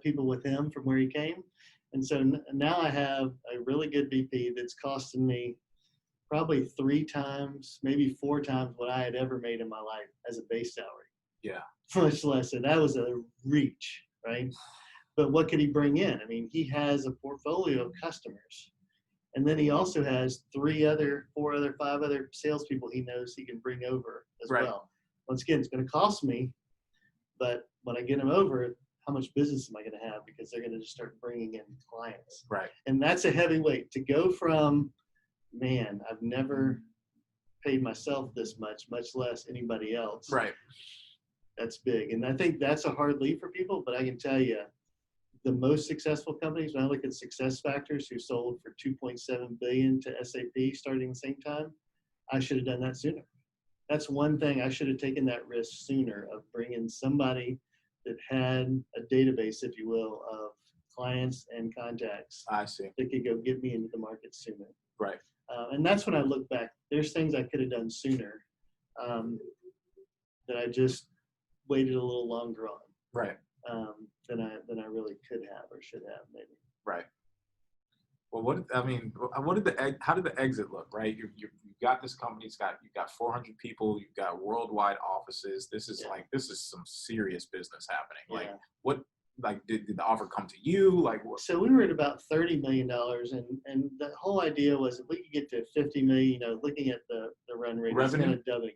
Speaker 2: people with him from where he came. And so now I have a really good VP that's costing me probably 3 times, maybe 4 times what I had ever made in my life as a base salary.
Speaker 1: Yeah.
Speaker 2: Much less. So that was a reach, right? But what could he bring in? I mean, he has a portfolio of customers. And then he also has 5 other salespeople he knows he can bring over as well. Once again, it's going to cost me, but when I get them over, how much business am I going to have? Because they're going to just start bringing in clients.
Speaker 1: Right.
Speaker 2: And that's a heavy weight to go from, man, I've never paid myself this much less anybody else.
Speaker 1: Right.
Speaker 2: That's big. And I think that's a hard leap for people, but I can tell you, the most successful companies, when I look at success factors who sold for $2.7 billion to SAP starting the same time, I should have done that sooner. That's one thing. I should have taken that risk sooner of bringing somebody that had a database, if you will, of clients and contacts.
Speaker 1: I see.
Speaker 2: That could go get me into the market sooner.
Speaker 1: Right.
Speaker 2: And that's when I look back. There's things I could have done sooner that I just waited a little longer on.
Speaker 1: Right.
Speaker 2: Than I really could have or should have, maybe.
Speaker 1: Right. Well, how did the exit look? Right. You've got this company. You've got 400 people. You've got worldwide offices. This is some serious business happening. Did the offer come to you? So
Speaker 2: we were at about $30 million, and the whole idea was if we could get to 50 million, looking at the run rate,
Speaker 1: revenue,
Speaker 2: kind of double,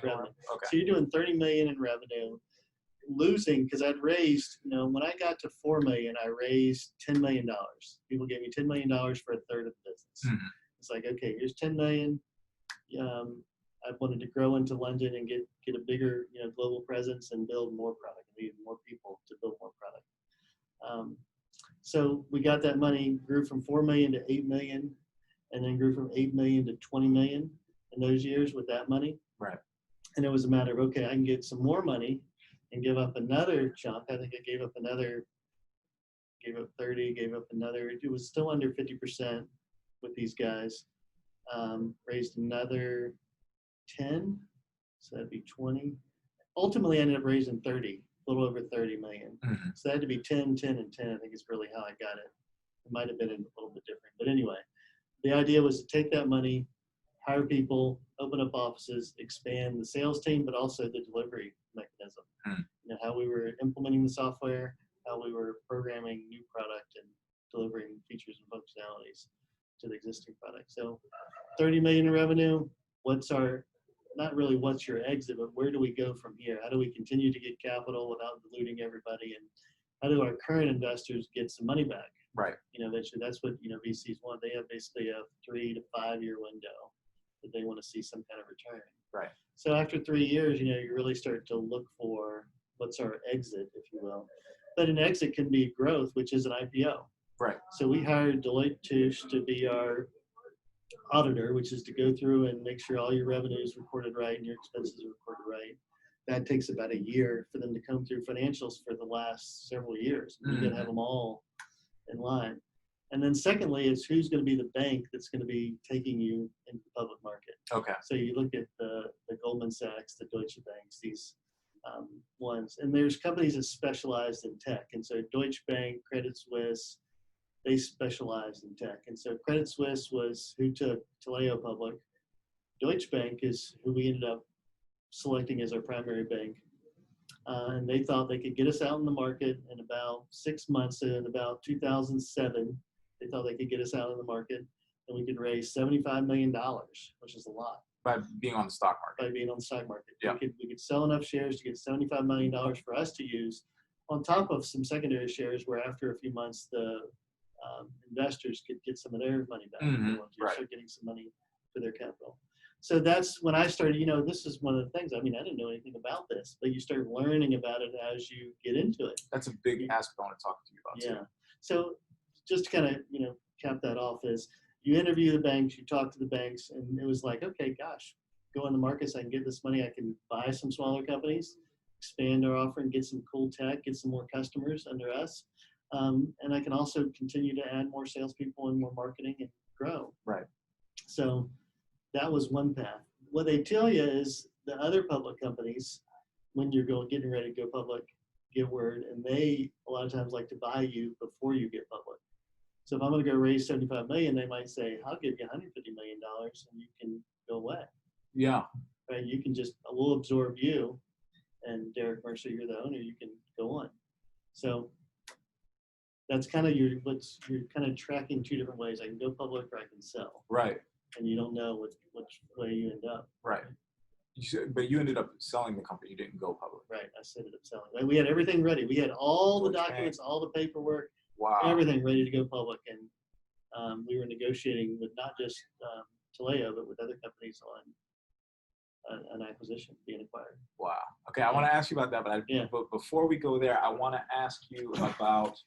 Speaker 2: revenue.
Speaker 1: Okay.
Speaker 2: So you're doing 30 million in revenue. Losing because I'd raised, when I got to 4 million, I raised $10 million. People gave me $10 million for a third of the business.
Speaker 1: Mm-hmm.
Speaker 2: It's like, okay, here's 10 million. I wanted to grow into London and get a bigger, global presence and build more product. I needed more people to build more product. So we got that money, grew from 4 million to 8 million, and then grew from 8 million to 20 million in those years with that money.
Speaker 1: Right. And
Speaker 2: it was a matter of, okay, I can get some more money and give up another chunk. I think I gave up 30, gave up another, it was still under 50% with these guys. Raised another 10, so that'd be 20. Ultimately, I ended up raising 30, a little over 30 million.
Speaker 1: Mm-hmm.
Speaker 2: So that had to be 10, 10, and 10, I think is really how I got it. It might have been a little bit different. But anyway, the idea was to take that money, hire people, open up offices, expand the sales team, but also the delivery mechanism.
Speaker 1: Mm.
Speaker 2: How we were implementing the software, how we were programming new product and delivering features and functionalities to the existing product. So 30 million in revenue. What's our not really what's your exit, but where do we go from here? How do we continue to get capital without diluting everybody? And how do our current investors get some money back?
Speaker 1: Right.
Speaker 2: Eventually that's what, VCs want. They have basically a 3 to 5 year window that they want to see some kind of return.
Speaker 1: Right.
Speaker 2: So after 3 years, you really start to look for what's our exit, if you will. But an exit can be growth, which is an IPO.
Speaker 1: Right.
Speaker 2: So we hired Deloitte Touche to be our auditor, which is to go through and make sure all your revenue is recorded right and your expenses are recorded right. That takes about a year for them to come through financials for the last several years. You got to have them all in line. And then secondly, is who's going to be the bank that's going to be taking you into the public market.
Speaker 1: Okay.
Speaker 2: So you look at the Goldman Sachs, the Deutsche Banks, these ones. And there's companies that specialize in tech. And so Deutsche Bank, Credit Suisse, they specialize in tech. And so Credit Suisse was who took Taleo public. Deutsche Bank is who we ended up selecting as our primary bank. And they thought they could get us out in the market in about 6 months. In about 2007, they thought they could get us out in the market and we could raise $75 million, which is a lot.
Speaker 1: By being on the stock market.
Speaker 2: By being on the stock market.
Speaker 1: Yeah.
Speaker 2: We could sell enough shares to get $75 million for us to use on top of some secondary shares where after a few months, the investors could get some of their money back.
Speaker 1: Mm-hmm. Right.
Speaker 2: Start getting some money for their capital. So that's when I started, this is one of the things, I didn't know anything about this, but you start learning about it as you get into it.
Speaker 1: That's a big aspect I want to talk to you about.
Speaker 2: Yeah. Too. So just to kind of, cap that off is you interview the banks, you talk to the banks, and it was like, okay, gosh, go in the markets, I can get this money, I can buy some smaller companies, expand our offering, get some cool tech, get some more customers under us. And I can also continue to add more salespeople and more marketing and grow.
Speaker 1: Right.
Speaker 2: So that was one path. What they tell you is the other public companies, when you're getting ready to go public, get word, and they a lot of times like to buy you before you get public. So if I'm going to go raise 75 million, they might say, "I'll give you 150 million dollars, and you can go away."
Speaker 1: Yeah.
Speaker 2: Right. You can we'll absorb you, and Derek Mercer, you're the owner. You can go on. So that's kind of you're kind of tracking two different ways. I can go public or I can sell.
Speaker 1: Right.
Speaker 2: And you don't know which way you end up.
Speaker 1: Right. But you ended up selling the company. You didn't go public.
Speaker 2: Right. I ended up selling. We had everything ready. We had all the documents, all the paperwork, everything ready to go public. And we were negotiating with not just Taleo, but with other companies on an acquisition being acquired.
Speaker 1: Wow. Okay. I want to ask you about that, but before we go there, I want to ask you about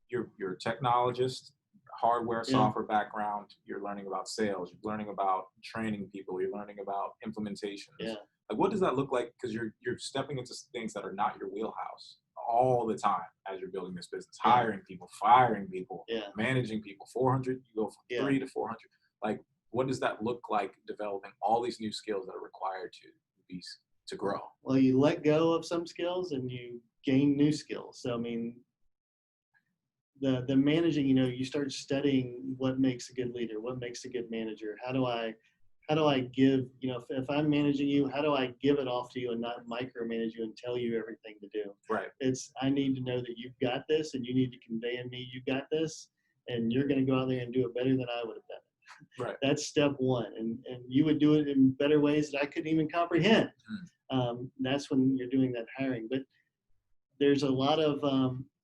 Speaker 1: your technologist, hardware, software background. You're learning about sales. You're learning about training people. You're learning about implementations.
Speaker 2: Yeah.
Speaker 1: Like, what does that look like? Because you're stepping into things that are not your wheelhouse all the time as you're building this business. Hiring people, firing people, managing people. 400, you go from 3 to 400. Like, what does that look like? Developing all these new skills that are required to grow.
Speaker 2: Well, you let go of some skills and you gain new skills. So the managing, you start studying what makes a good leader, what makes a good manager. How do I give, if I'm managing you, how do I give it off to you and not micromanage you and tell you everything to do?
Speaker 1: Right.
Speaker 2: I need to know that you've got this and you need to convey in me, you got this, and you're going to go out there and do it better than I would have done it.
Speaker 1: Right.
Speaker 2: That's step one. And you would do it in better ways that I couldn't even comprehend. That's when you're doing that hiring. But there's a lot of,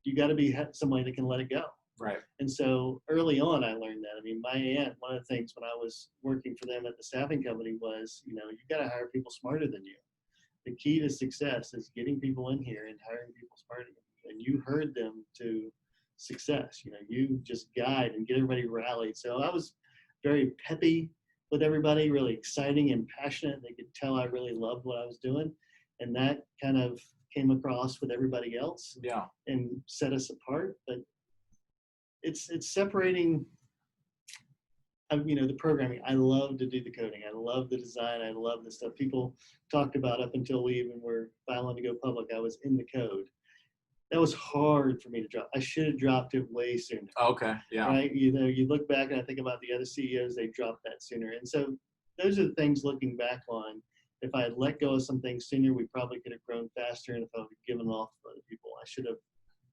Speaker 2: you got to be somebody that can let it go.
Speaker 1: Right.
Speaker 2: And so early on, I learned that. My aunt, one of the things when I was working for them at the staffing company was, you got to hire people smarter than you. The key to success is getting people in here and hiring people smarter than you. And you herd them to success. You just guide and get everybody rallied. So I was very peppy with everybody, really exciting and passionate. They could tell I really loved what I was doing. And that kind of came across with everybody else and set us apart. But it's separating, the programming. I love to do the coding. I love the design. I love the stuff people talked about up until we even were filing to go public. I was in the code. That was hard for me to drop. I should have dropped it way sooner.
Speaker 1: Okay. Yeah.
Speaker 2: Right. You look back and I think about the other CEOs, they dropped that sooner. And so those are the things looking back on. If I had let go of some things sooner, we probably could have grown faster. And if I would have given off to other people, I should have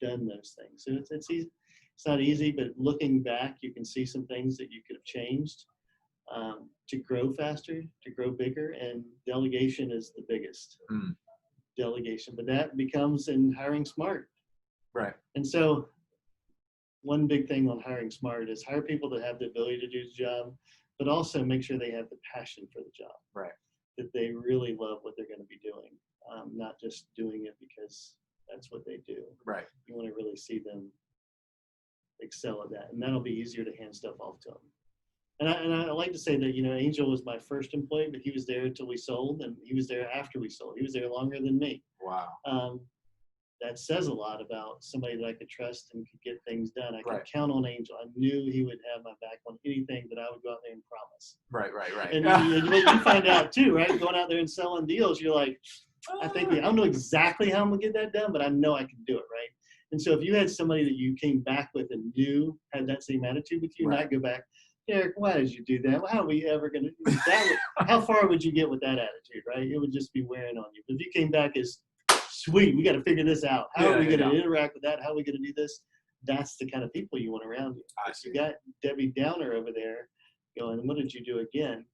Speaker 2: done those things. So it's easy. It's not easy, but looking back, you can see some things that you could have changed. to grow faster, to grow bigger, and delegation is the biggest delegation. But that becomes in hiring smart.
Speaker 1: Right.
Speaker 2: And so one big thing on hiring smart is hire people that have the ability to do the job, but also make sure they have the passion for the job.
Speaker 1: Right.
Speaker 2: That they really love what they're going to be doing, not just doing it because that's what they do.
Speaker 1: Right.
Speaker 2: You want to really see them excel at that, and that'll be easier to hand stuff off to them. And I like to say that, Angel was my first employee, but he was there until we sold, and he was there after we sold. He was there longer than me.
Speaker 1: Wow.
Speaker 2: That says a lot about somebody that I could trust and could get things done. I could
Speaker 1: Right.
Speaker 2: count on Angel. I knew he would have my back on anything that I would go out there and promise.
Speaker 1: Right.
Speaker 2: And you find out too, right? Going out there and selling deals, you're like, I don't know exactly how I'm gonna get that done, but I know I can do it, right? And so if you had somebody that you came back with and knew had that same attitude with you,
Speaker 1: Right.
Speaker 2: not go back, Derek, why did you do that? Well, how are we ever gonna do that? How far would you get with that attitude, right? It would just be wearing on you. But if you came back as, sweet, we got to figure this out. How are we going to interact with that? How are we going to do this? That's the kind of people you want around you. You got Debbie Downer over there going, what did you do again?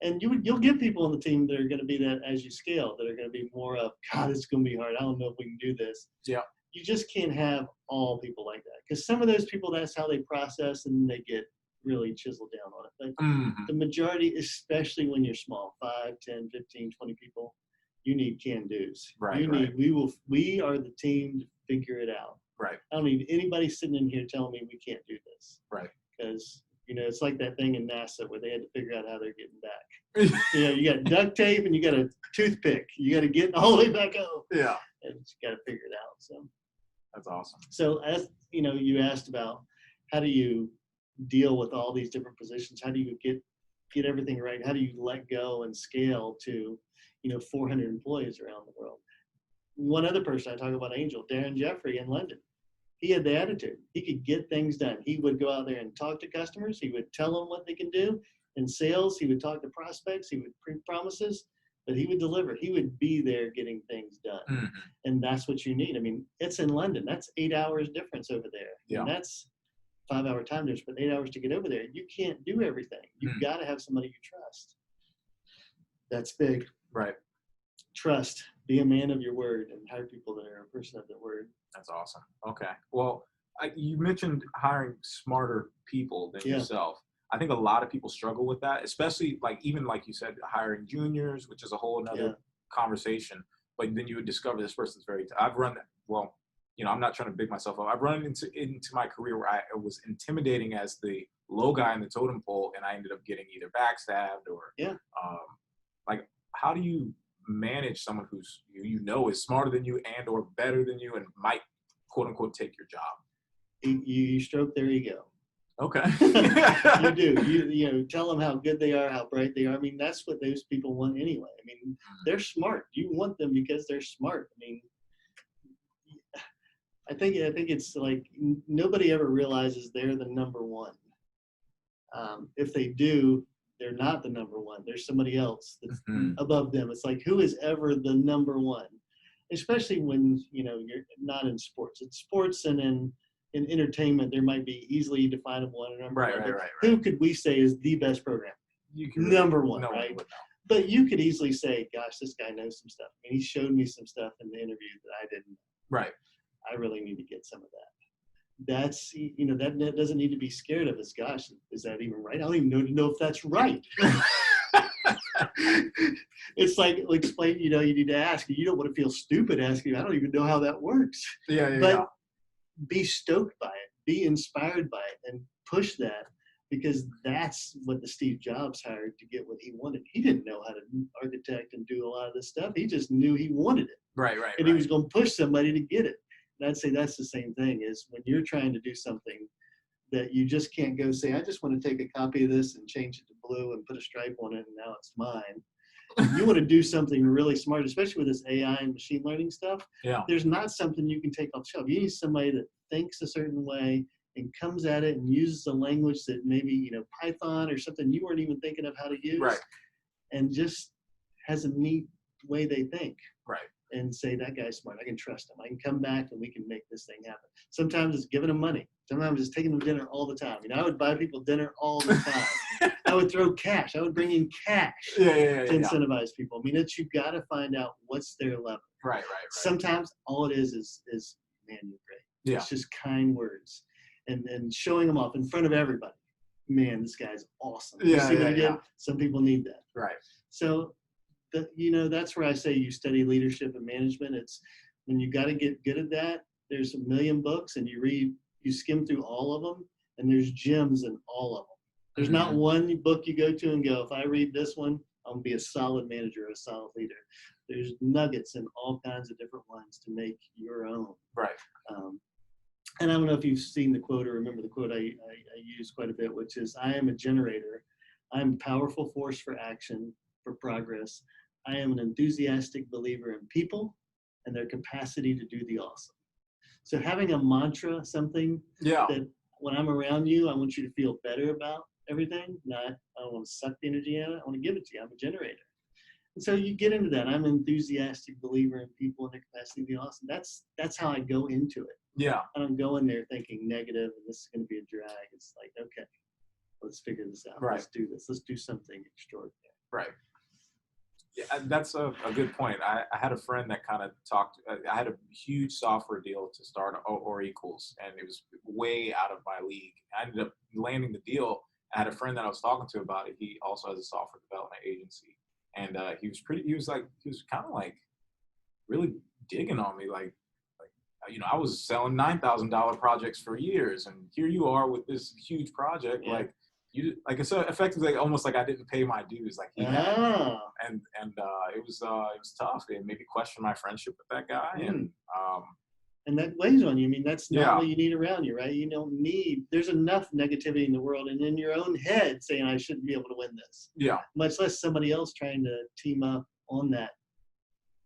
Speaker 2: And you'll get people on the team that are going to be that as you scale, that are going to be more of, God, it's going to be hard. I don't know if we can do this.
Speaker 1: Yeah.
Speaker 2: You just can't have all people like that, because some of those people, that's how they process and they get really chiseled down on it. But the majority, especially when you're small, 5, 10, 15, 20 people, you need can-dos.
Speaker 1: Right.
Speaker 2: We are the team to figure it out.
Speaker 1: Right.
Speaker 2: I don't need anybody sitting in here telling me we can't do this.
Speaker 1: Right.
Speaker 2: Because, it's like that thing in NASA where they had to figure out how they're getting back. You got duct tape and you got a toothpick. You got to get all the way back up.
Speaker 1: Yeah.
Speaker 2: And you got to figure it out. So
Speaker 1: that's awesome.
Speaker 2: So as you asked about how do you deal with all these different positions? How do you get everything right? How do you let go and scale to 400 employees around the world? One other person I talk about, Angel, Darren Jeffrey in London. He had the attitude. He could get things done. He would go out there and talk to customers. He would tell them what they can do. In sales, he would talk to prospects. He would pre promises, but he would deliver. He would be there getting things done.
Speaker 1: Mm-hmm.
Speaker 2: And that's what you need. I mean, it's in London. That's 8 hours difference over there.
Speaker 1: Yeah.
Speaker 2: And that's 5-hour time difference, but 8 hours to get over there. You can't do everything. You've got to have somebody you trust. That's big.
Speaker 1: Right.
Speaker 2: Trust. Be a man of your word and hire people that are a person of their word.
Speaker 1: That's awesome. Okay. Well, you mentioned hiring smarter people than yourself. I think a lot of people struggle with that, especially even like you said, hiring juniors, which is a whole another conversation. But then you would discover this person's I've run that. Well, I'm not trying to big myself up. I've run into my career where I was intimidating as the low guy in the totem pole, and I ended up getting either backstabbed or how do you manage someone who's is smarter than you and or better than you and might quote unquote take your job?
Speaker 2: You stroke their ego.
Speaker 1: Okay.
Speaker 2: You do. You tell them how good they are, how bright they are. I mean, that's what those people want anyway. I mean, they're smart. You want them because they're smart. I mean, I think it's like nobody ever realizes they're the number one. If they do, they're not the number one. There's somebody else that's above them. It's like, who is ever the number one? Especially when, you're not in sports. It's sports and in entertainment, there might be easily definable and number one.
Speaker 1: Right.
Speaker 2: Who could we say is the best program? Number one, right? But you could easily say, gosh, this guy knows some stuff. I mean, he showed me some stuff in the interview that I didn't.
Speaker 1: Right.
Speaker 2: I really need to get some of that. That's, that doesn't need to be scared of us. Gosh, is that even right? I don't even know if that's right. It's like, explain, you need to ask. You don't want to feel stupid asking. I don't even know how that works. But be stoked by it. Be inspired by it and push that, because that's what the Steve Jobs hired to get what he wanted. He didn't know how to architect and do a lot of this stuff. He just knew he wanted it.
Speaker 1: Right.
Speaker 2: And he was going to push somebody to get it. And I'd say that's the same thing, is when you're trying to do something that you just can't go say, I just want to take a copy of this and change it to blue and put a stripe on it and now it's mine. You want to do something really smart, especially with this AI and machine learning stuff.
Speaker 1: Yeah.
Speaker 2: There's not something you can take off the shelf. You need somebody that thinks a certain way and comes at it and uses a language that maybe, Python or something you weren't even thinking of how to use.
Speaker 1: Right.
Speaker 2: And just has a neat way they think.
Speaker 1: Right.
Speaker 2: and say, that guy's smart. I can trust him. I can come back and we can make this thing happen. Sometimes it's giving them money. Sometimes it's taking them dinner all the time. I would buy people dinner all the time. I would throw cash. I would bring in cash to incentivize people. You got to find out what's their level.
Speaker 1: Right.
Speaker 2: Sometimes all it is, man, you're great. Yeah. It's just kind words. And then showing them off in front of everybody. Man, this guy's awesome. You see what he did? Some people need that.
Speaker 1: Right.
Speaker 2: So, that's where I say you study leadership and management. It's when you got to get good at that. There's a million books, and you skim through all of them, and there's gems in all of them. There's not one book you go to and go, if I read this one, I'm going to be a solid manager or a solid leader. There's nuggets in all kinds of different ones to make your own.
Speaker 1: Right.
Speaker 2: And I don't know if you've seen the quote or remember the quote I use quite a bit, which is, I am a generator. I'm a powerful force for action, for progress. I am an enthusiastic believer in people and their capacity to do the awesome. So having a mantra, something that when I'm around you, I want you to feel better about everything. I don't want to suck the energy out of it. I want to give it to you. I'm a generator. And so you get into that. I'm an enthusiastic believer in people and their capacity to be awesome. That's how I go into it.
Speaker 1: Yeah.
Speaker 2: I don't go in there thinking negative and this is going to be a drag. It's like, okay, let's figure this out.
Speaker 1: Right.
Speaker 2: Let's do this. Let's do something extraordinary.
Speaker 1: Right. Yeah, that's a good point. I had a friend that kind of talked. I had a huge software deal to start or equals, and it was way out of my league. I ended up landing the deal. I had a friend that I was talking to about it. He also has a software development agency, and he was kind of like really digging on me, like I was selling $9,000 projects for years, and here you are with this huge project, it's effectively almost like I didn't pay my dues, like he had. And it was tough. It made me question my friendship with that guy,
Speaker 2: and that weighs on you. That's not what you need around you, right? You don't need. There's enough negativity in the world, and in your own head saying I shouldn't be able to win this. Yeah. Much less somebody else trying to team up on that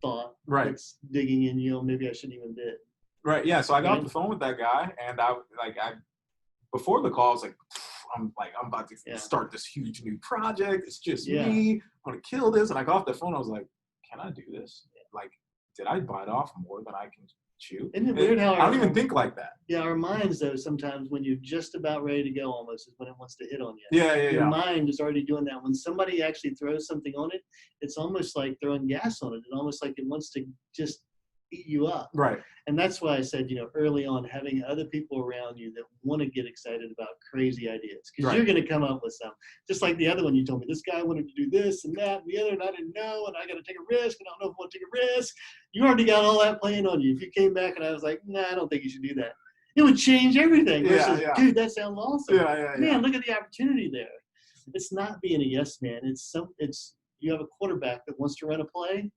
Speaker 2: thought. Right. That's digging in you. Maybe I shouldn't even bid.
Speaker 1: Right. Yeah. So I got off the phone with that guy, and I before the call, I was like, I'm about to start this huge new project. It's just me. I'm going to kill this. And I got off the phone. I was like, can I do this? Like, did I bite off more than I can chew?
Speaker 2: Isn't it weird how
Speaker 1: I don't even think like that.
Speaker 2: Yeah. Our minds, though, sometimes when you're just about ready to go almost is when it wants to hit on you. Your mind is already doing that. When somebody actually throws something on it, it's almost like throwing gas on it. It's almost like it wants to just eat you up. Right. And that's why I said, early on, having other people around you that want to get excited about crazy ideas, because you're going to come up with some. Just like the other one you told me, this guy wanted to do this and that and the other, and I didn't know, and I got to take a risk, and I don't know if I want to take a risk. You already got all that playing on you. If you came back and I was like, nah, I don't think you should do that, it would change everything. Versus, dude, that sounds awesome. Man, look at the opportunity there. It's not being a yes man. It's you have a quarterback that wants to run a play,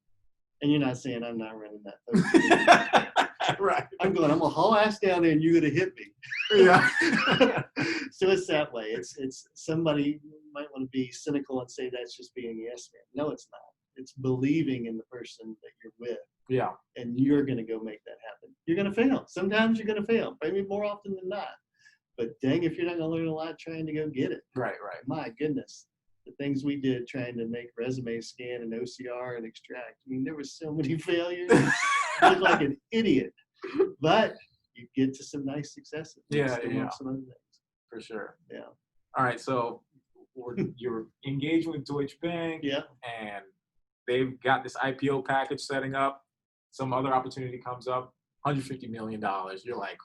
Speaker 2: and you're not saying, I'm not running that. Right. I'm going to haul ass down there and you're going to hit me. Yeah. So it's that way. It's somebody might want to be cynical and say that's just being a yes man. No, it's not. It's believing in the person that you're with. Yeah. And you're going to go make that happen. You're going to fail. Sometimes you're going to fail. Maybe more often than not. But dang, if you're not going to learn a lot trying to go get it. Right. My goodness. The things we did trying to make resume scan and OCR and extract. There were so many failures. You look like an idiot, but you get to some nice successes. Some other things. For sure. Yeah. All right. So you're engaged with Deutsche Bank. Yeah. And they've got this IPO package setting up. Some other opportunity comes up, $150 million. You're like,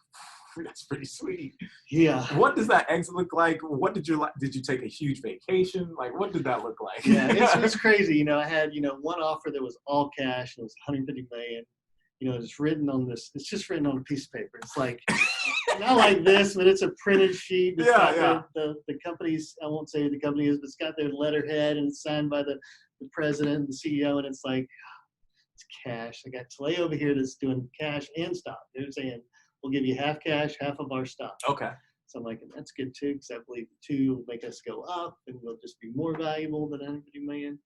Speaker 2: that's pretty sweet. Yeah. What does that exit look like? What did you take a huge vacation? Like, what did that look like? Yeah, it's crazy. I had, one offer that was all cash and it was $150 million. It's written on this. It's just written on a piece of paper. It's like, not like this, but it's a printed sheet. It's got the company's, I won't say who the company is, but it's got their letterhead and it's signed by the president and the CEO. And it's like, it's cash. I got Talay over here that's doing cash and stock. They're saying, we'll give you half cash, half of our stock. Okay. So I'm like, that's good too, because I believe the two will make us go up and we'll just be more valuable than $150 million.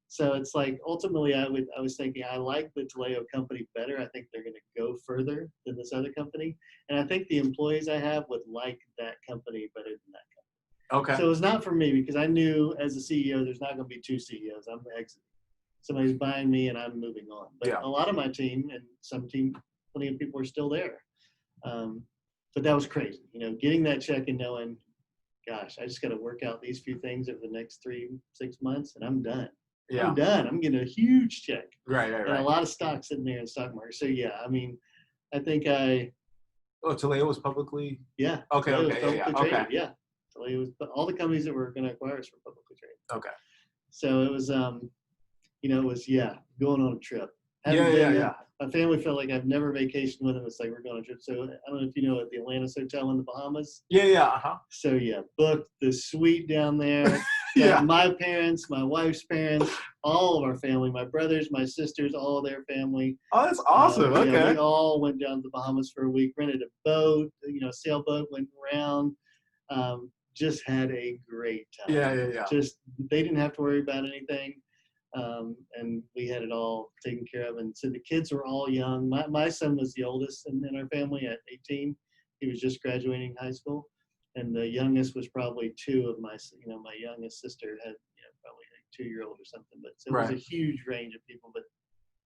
Speaker 2: So it's like, ultimately, I was thinking, I like the Taleo company better. I think they're going to go further than this other company. And I think the employees I have would like that company better than that company. Okay. So it's not for me, because I knew as a CEO, there's not going to be two CEOs. I'm exiting. somebody's buying me and I'm moving on. But
Speaker 1: Yeah.
Speaker 2: a lot of my team and plenty of people are still there. But that was crazy, getting that check and knowing, gosh, I just got to work out these few things over the next 3-6 months and I'm done.
Speaker 1: Yeah.
Speaker 2: I'm done. I'm getting a huge check.
Speaker 1: Right.
Speaker 2: And a lot of stock sitting there in the stock market. So yeah, I mean, I think
Speaker 1: Taleo was publicly.
Speaker 2: Yeah.
Speaker 1: Okay.
Speaker 2: Taleo was
Speaker 1: Okay.
Speaker 2: publicly traded,
Speaker 1: Okay.
Speaker 2: Yeah. Taleo was, but all the companies that were going to acquire us were publicly traded.
Speaker 1: Okay.
Speaker 2: So it was, going on a trip.
Speaker 1: Yeah.
Speaker 2: My family felt like I've never vacationed with them. It's like we're going on a trip. So I don't know if you know, at the Atlantis Hotel in the Bahamas.
Speaker 1: Yeah. Uh-huh.
Speaker 2: So yeah, booked the suite down there.
Speaker 1: Yeah.
Speaker 2: My parents, my wife's parents, all of our family, my brothers, my sisters, all of their family.
Speaker 1: Oh, that's awesome. Okay.
Speaker 2: Yeah, we all went down to the Bahamas for a week, rented a boat, sailboat, went around, just had a great time.
Speaker 1: Yeah.
Speaker 2: Just, they didn't have to worry about anything. And we had it all taken care of. And so the kids were all young. My son was the oldest in our family at 18. He was just graduating high school. And the youngest was probably 2 of my youngest sister had, probably a 2-year-old or something. But so it was a huge range of people, but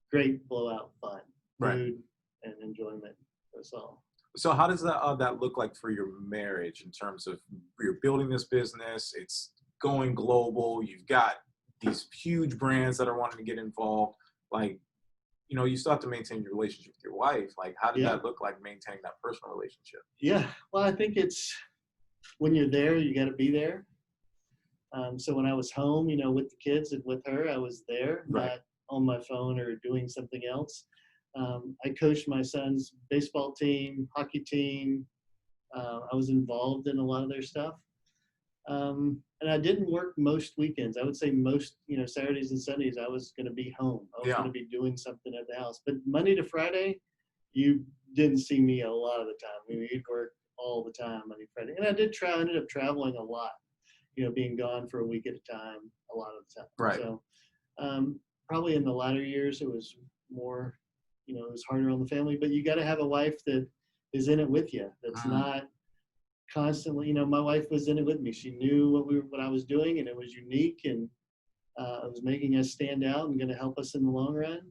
Speaker 2: great blowout fun, food and enjoyment for us all.
Speaker 1: So how does that look like for your marriage in terms of you're building this business, it's going global, you've got these huge brands that are wanting to get involved, like, you still have to maintain your relationship with your wife. Like, how did that look like, maintaining that personal relationship? Yeah,
Speaker 2: well, I think it's, when you're there, you got to be there. So when I was home, with the kids and with her, I was there, not on my phone or doing something else. I coached my son's baseball team, hockey team. I was involved in a lot of their stuff. And I didn't work most weekends. I would say most, Saturdays and Sundays, I was going to be home. I was going to be doing something at the house. But Monday to Friday, you didn't see me a lot of the time. I mean, we'd work all the time, Monday, Friday. And I ended up traveling a lot, being gone for a week at a time, a lot of the time.
Speaker 1: Right.
Speaker 2: So probably in the latter years, it was more, it was harder on the family. But you got to have a wife that is in it with you, that's not constantly, my wife was in it with me. She knew what I was doing, and it was unique, and it was making us stand out and going to help us in the long run.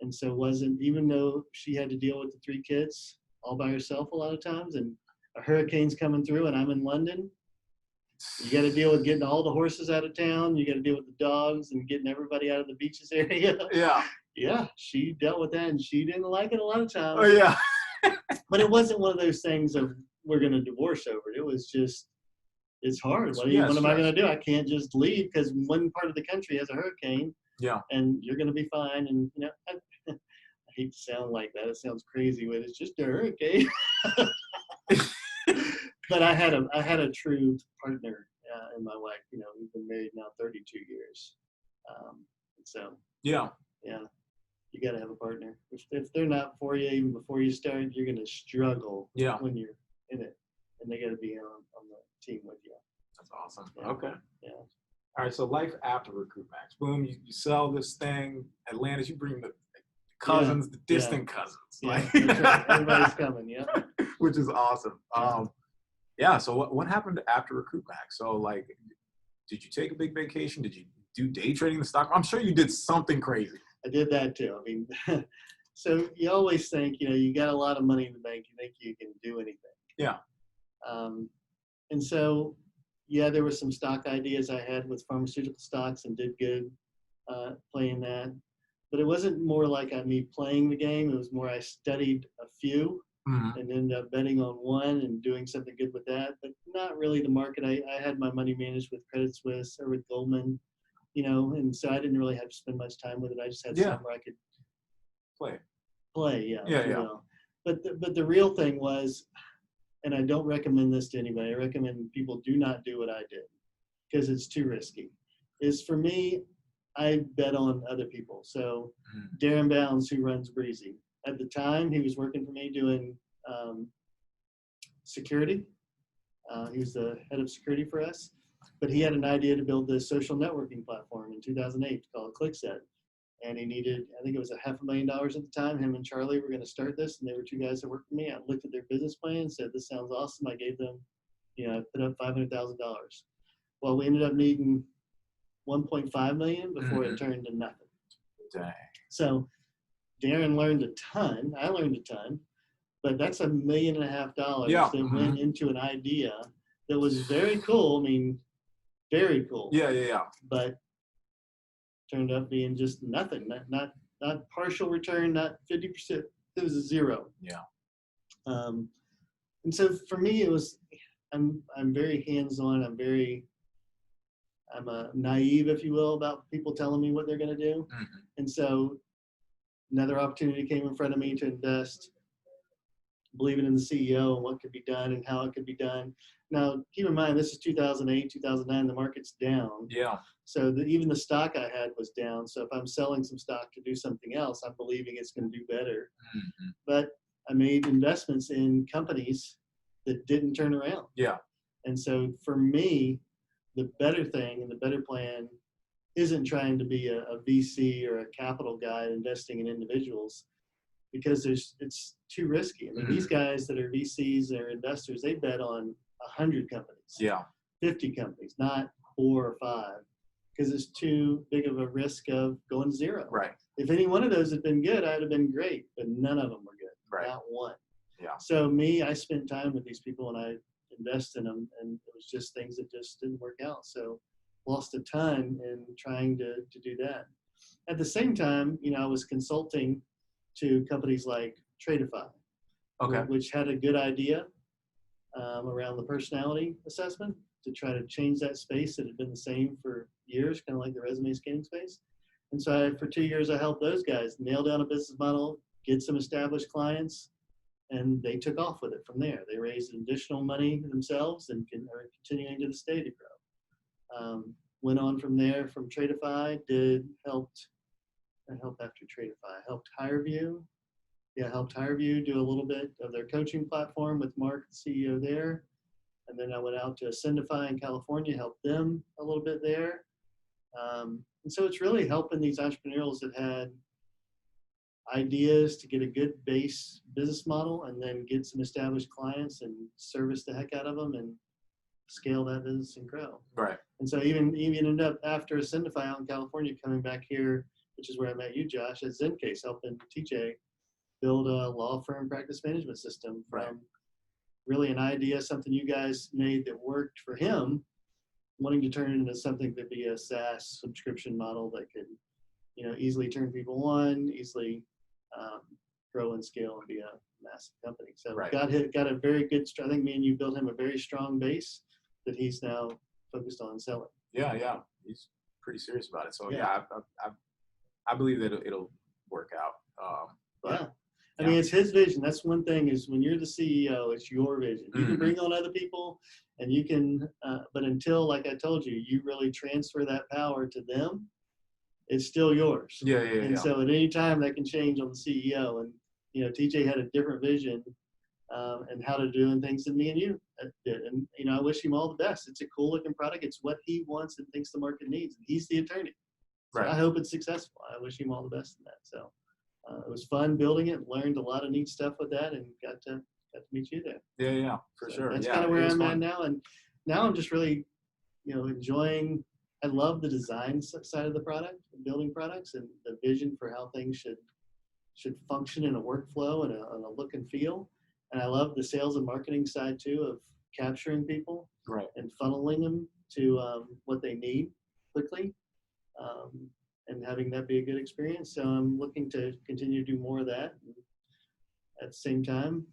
Speaker 2: And so even though she had to deal with the 3 kids all by herself a lot of times, and a hurricane's coming through and I'm in London, you got to deal with getting all the horses out of town. You got to deal with the dogs and getting everybody out of the beaches area. Yeah, she dealt with that, and she didn't like it a lot of times.
Speaker 1: Oh, yeah.
Speaker 2: But it wasn't one of those things of, we're going to divorce over it. It was just, it's hard. What am I going to do? I can't just leave because one part of the country has a hurricane. Yeah. And you're going to be fine. And, I hate to sound like that. It sounds crazy, but it's just a hurricane. But I had a true partner in my wife. We've been married now 32 years. So. Yeah. You got to have a partner. If they're not for you, even before you start, you're going to struggle when you're in it. And they got to be on the team with you.
Speaker 1: That's awesome. Yeah. Okay.
Speaker 2: Yeah.
Speaker 1: All right. So life after RecruitMax. Boom. You sell this thing. Atlantis, you bring the cousins, the distant cousins.
Speaker 2: Yeah. That's right. Everybody's coming. Yeah.
Speaker 1: Which is awesome. So what happened after RecruitMax? So did you take a big vacation? Did you do day trading in the stock? I'm sure you did something crazy.
Speaker 2: I did that too. I mean, so you always think, you got a lot of money in the bank. You think you can do anything. Yeah. And so, there were some stock ideas I had with pharmaceutical stocks and did good playing that. But it wasn't more like me playing the game. It was more I studied a few and ended up betting on one and doing something good with that. But not really the market. I had my money managed with Credit Suisse or with Goldman. And so I didn't really have to spend much time with it. I just had something where I could play. Yeah. But the real thing was, and I don't recommend this to anybody. I recommend people do not do what I did because it's too risky. Is for me, I bet on other people. So Darren Bounds, who runs Breezy, at the time he was working for me doing security. He was the head of security for us. But he had an idea to build this social networking platform in 2008 called ClickSet. And he needed, I think it was $500,000 at the time. Him and Charlie were going to start this. And they were 2 guys that worked for me. I looked at their business plan and said, this sounds awesome. I gave them, I put up $500,000. Well, we ended up needing $1.5 million before it turned to nothing.
Speaker 1: Dang.
Speaker 2: So Darren learned a ton. I learned a ton, but that's $1.5 million that went into an idea that was very cool. I mean, very cool.
Speaker 1: Yeah.
Speaker 2: But turned up being just nothing. Not partial return, not 50%. It was a zero.
Speaker 1: Yeah.
Speaker 2: And so for me, it was. I'm very hands-on. I'm naive, if you will, about people telling me what they're going to do.
Speaker 1: Mm-hmm.
Speaker 2: And so another opportunity came in front of me to invest, believing in the CEO and what could be done and how it could be done. Now, keep in mind, this is 2008, 2009. The market's down.
Speaker 1: Yeah.
Speaker 2: So even the stock I had was down. So if I'm selling some stock to do something else, I'm believing it's going to do better.
Speaker 1: Mm-hmm.
Speaker 2: But I made investments in companies that didn't turn around.
Speaker 1: Yeah.
Speaker 2: And so for me, the better thing and the better plan isn't trying to be a VC or a capital guy investing in individuals, because it's too risky. I mean, these guys that are VCs or investors, they bet on 100 companies, 50 companies, not 4 or 5, because it's too big of a risk of going zero.
Speaker 1: Right.
Speaker 2: If any one of those had been good, I'd have been great, but none of them were good.
Speaker 1: Right.
Speaker 2: Not one.
Speaker 1: Yeah.
Speaker 2: So I spent time with these people and I invest in them, and it was just things that just didn't work out. So lost a ton in trying to do that. At the same time, I was consulting to companies like Tradeify, which had a good idea around the personality assessment to try to change that space that had been the same for years, kind of like the resume scanning space. And so for 2 years, I helped those guys nail down a business model, get some established clients, and they took off with it from there. They raised additional money themselves and are continuing to this day to grow. Went on from there from Tradeify, helped after Tradeify, helped HireVue. Helped HireVue do a little bit of their coaching platform with Mark, the CEO there. And then I went out to Ascendify in California, helped them a little bit there. And so it's really helping these entrepreneurs that had ideas to get a good base business model and then get some established clients and service the heck out of them and scale that business and grow.
Speaker 1: Right.
Speaker 2: And so even ended up after Ascendify out in California, coming back here, which is where I met you, Josh, at ZenCase, helping TJ build a law firm practice management system from really an idea, something you guys made that worked for him, wanting to turn it into something that could be a SaaS subscription model that could, easily turn people on, easily grow and scale and be a massive company. So got a very good, I think me and you built him a very strong base that he's now focused on selling.
Speaker 1: Yeah. He's pretty serious about it. So I believe that it'll work out.
Speaker 2: I mean, it's his vision. That's one thing, is when you're the CEO, it's your vision. You can bring on other people and you can, but until, like I told you, you really transfer that power to them, it's still yours. And so at any time that can change on the CEO. And, TJ had a different vision and how to do things than me and you did. And, I wish him all the best. It's a cool looking product. It's what he wants and thinks the market needs. And he's the attorney. So I hope it's successful. I wish him all the best in that. So it was fun building it, learned a lot of neat stuff with that, and got to meet you there.
Speaker 1: Yeah, for sure.
Speaker 2: That's kind of where I'm at now. And now I'm just really, enjoying, I love the design side of the product, building products, and the vision for how things should function in a workflow and a look and feel. And I love the sales and marketing side too, of capturing people and funneling them to what they need quickly, and having that be a good experience. So I'm looking to continue to do more of that. And at the same time,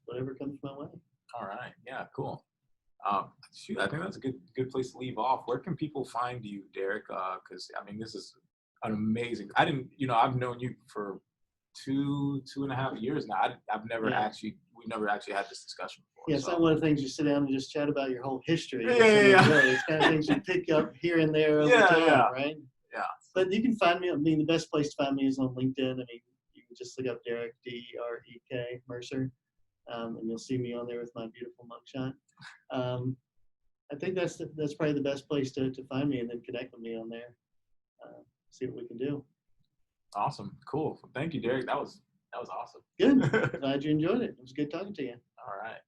Speaker 2: whatever comes my way. All right.
Speaker 1: Yeah, cool. Shoot, I think that's a good place to leave off. Where can people find you, Derek? Because this is an amazing. I've known you for 2.5 years now. We've never actually had this discussion before.
Speaker 2: Yeah, it's not one of the things you sit down and just chat about your whole history.
Speaker 1: Yeah.
Speaker 2: It's kind of things you pick up here and there over time, right?
Speaker 1: Yeah.
Speaker 2: But you can find me. The best place to find me is on LinkedIn. You can just look up Derek, D-E-R-E-K, Mercer, and you'll see me on there with my beautiful mugshot. I think that's probably the best place to find me, and then connect with me on there. See what we can do.
Speaker 1: Awesome. Cool. Thank you, Derek. That was awesome.
Speaker 2: Good. Glad you enjoyed it. It was good talking to you.
Speaker 1: All right.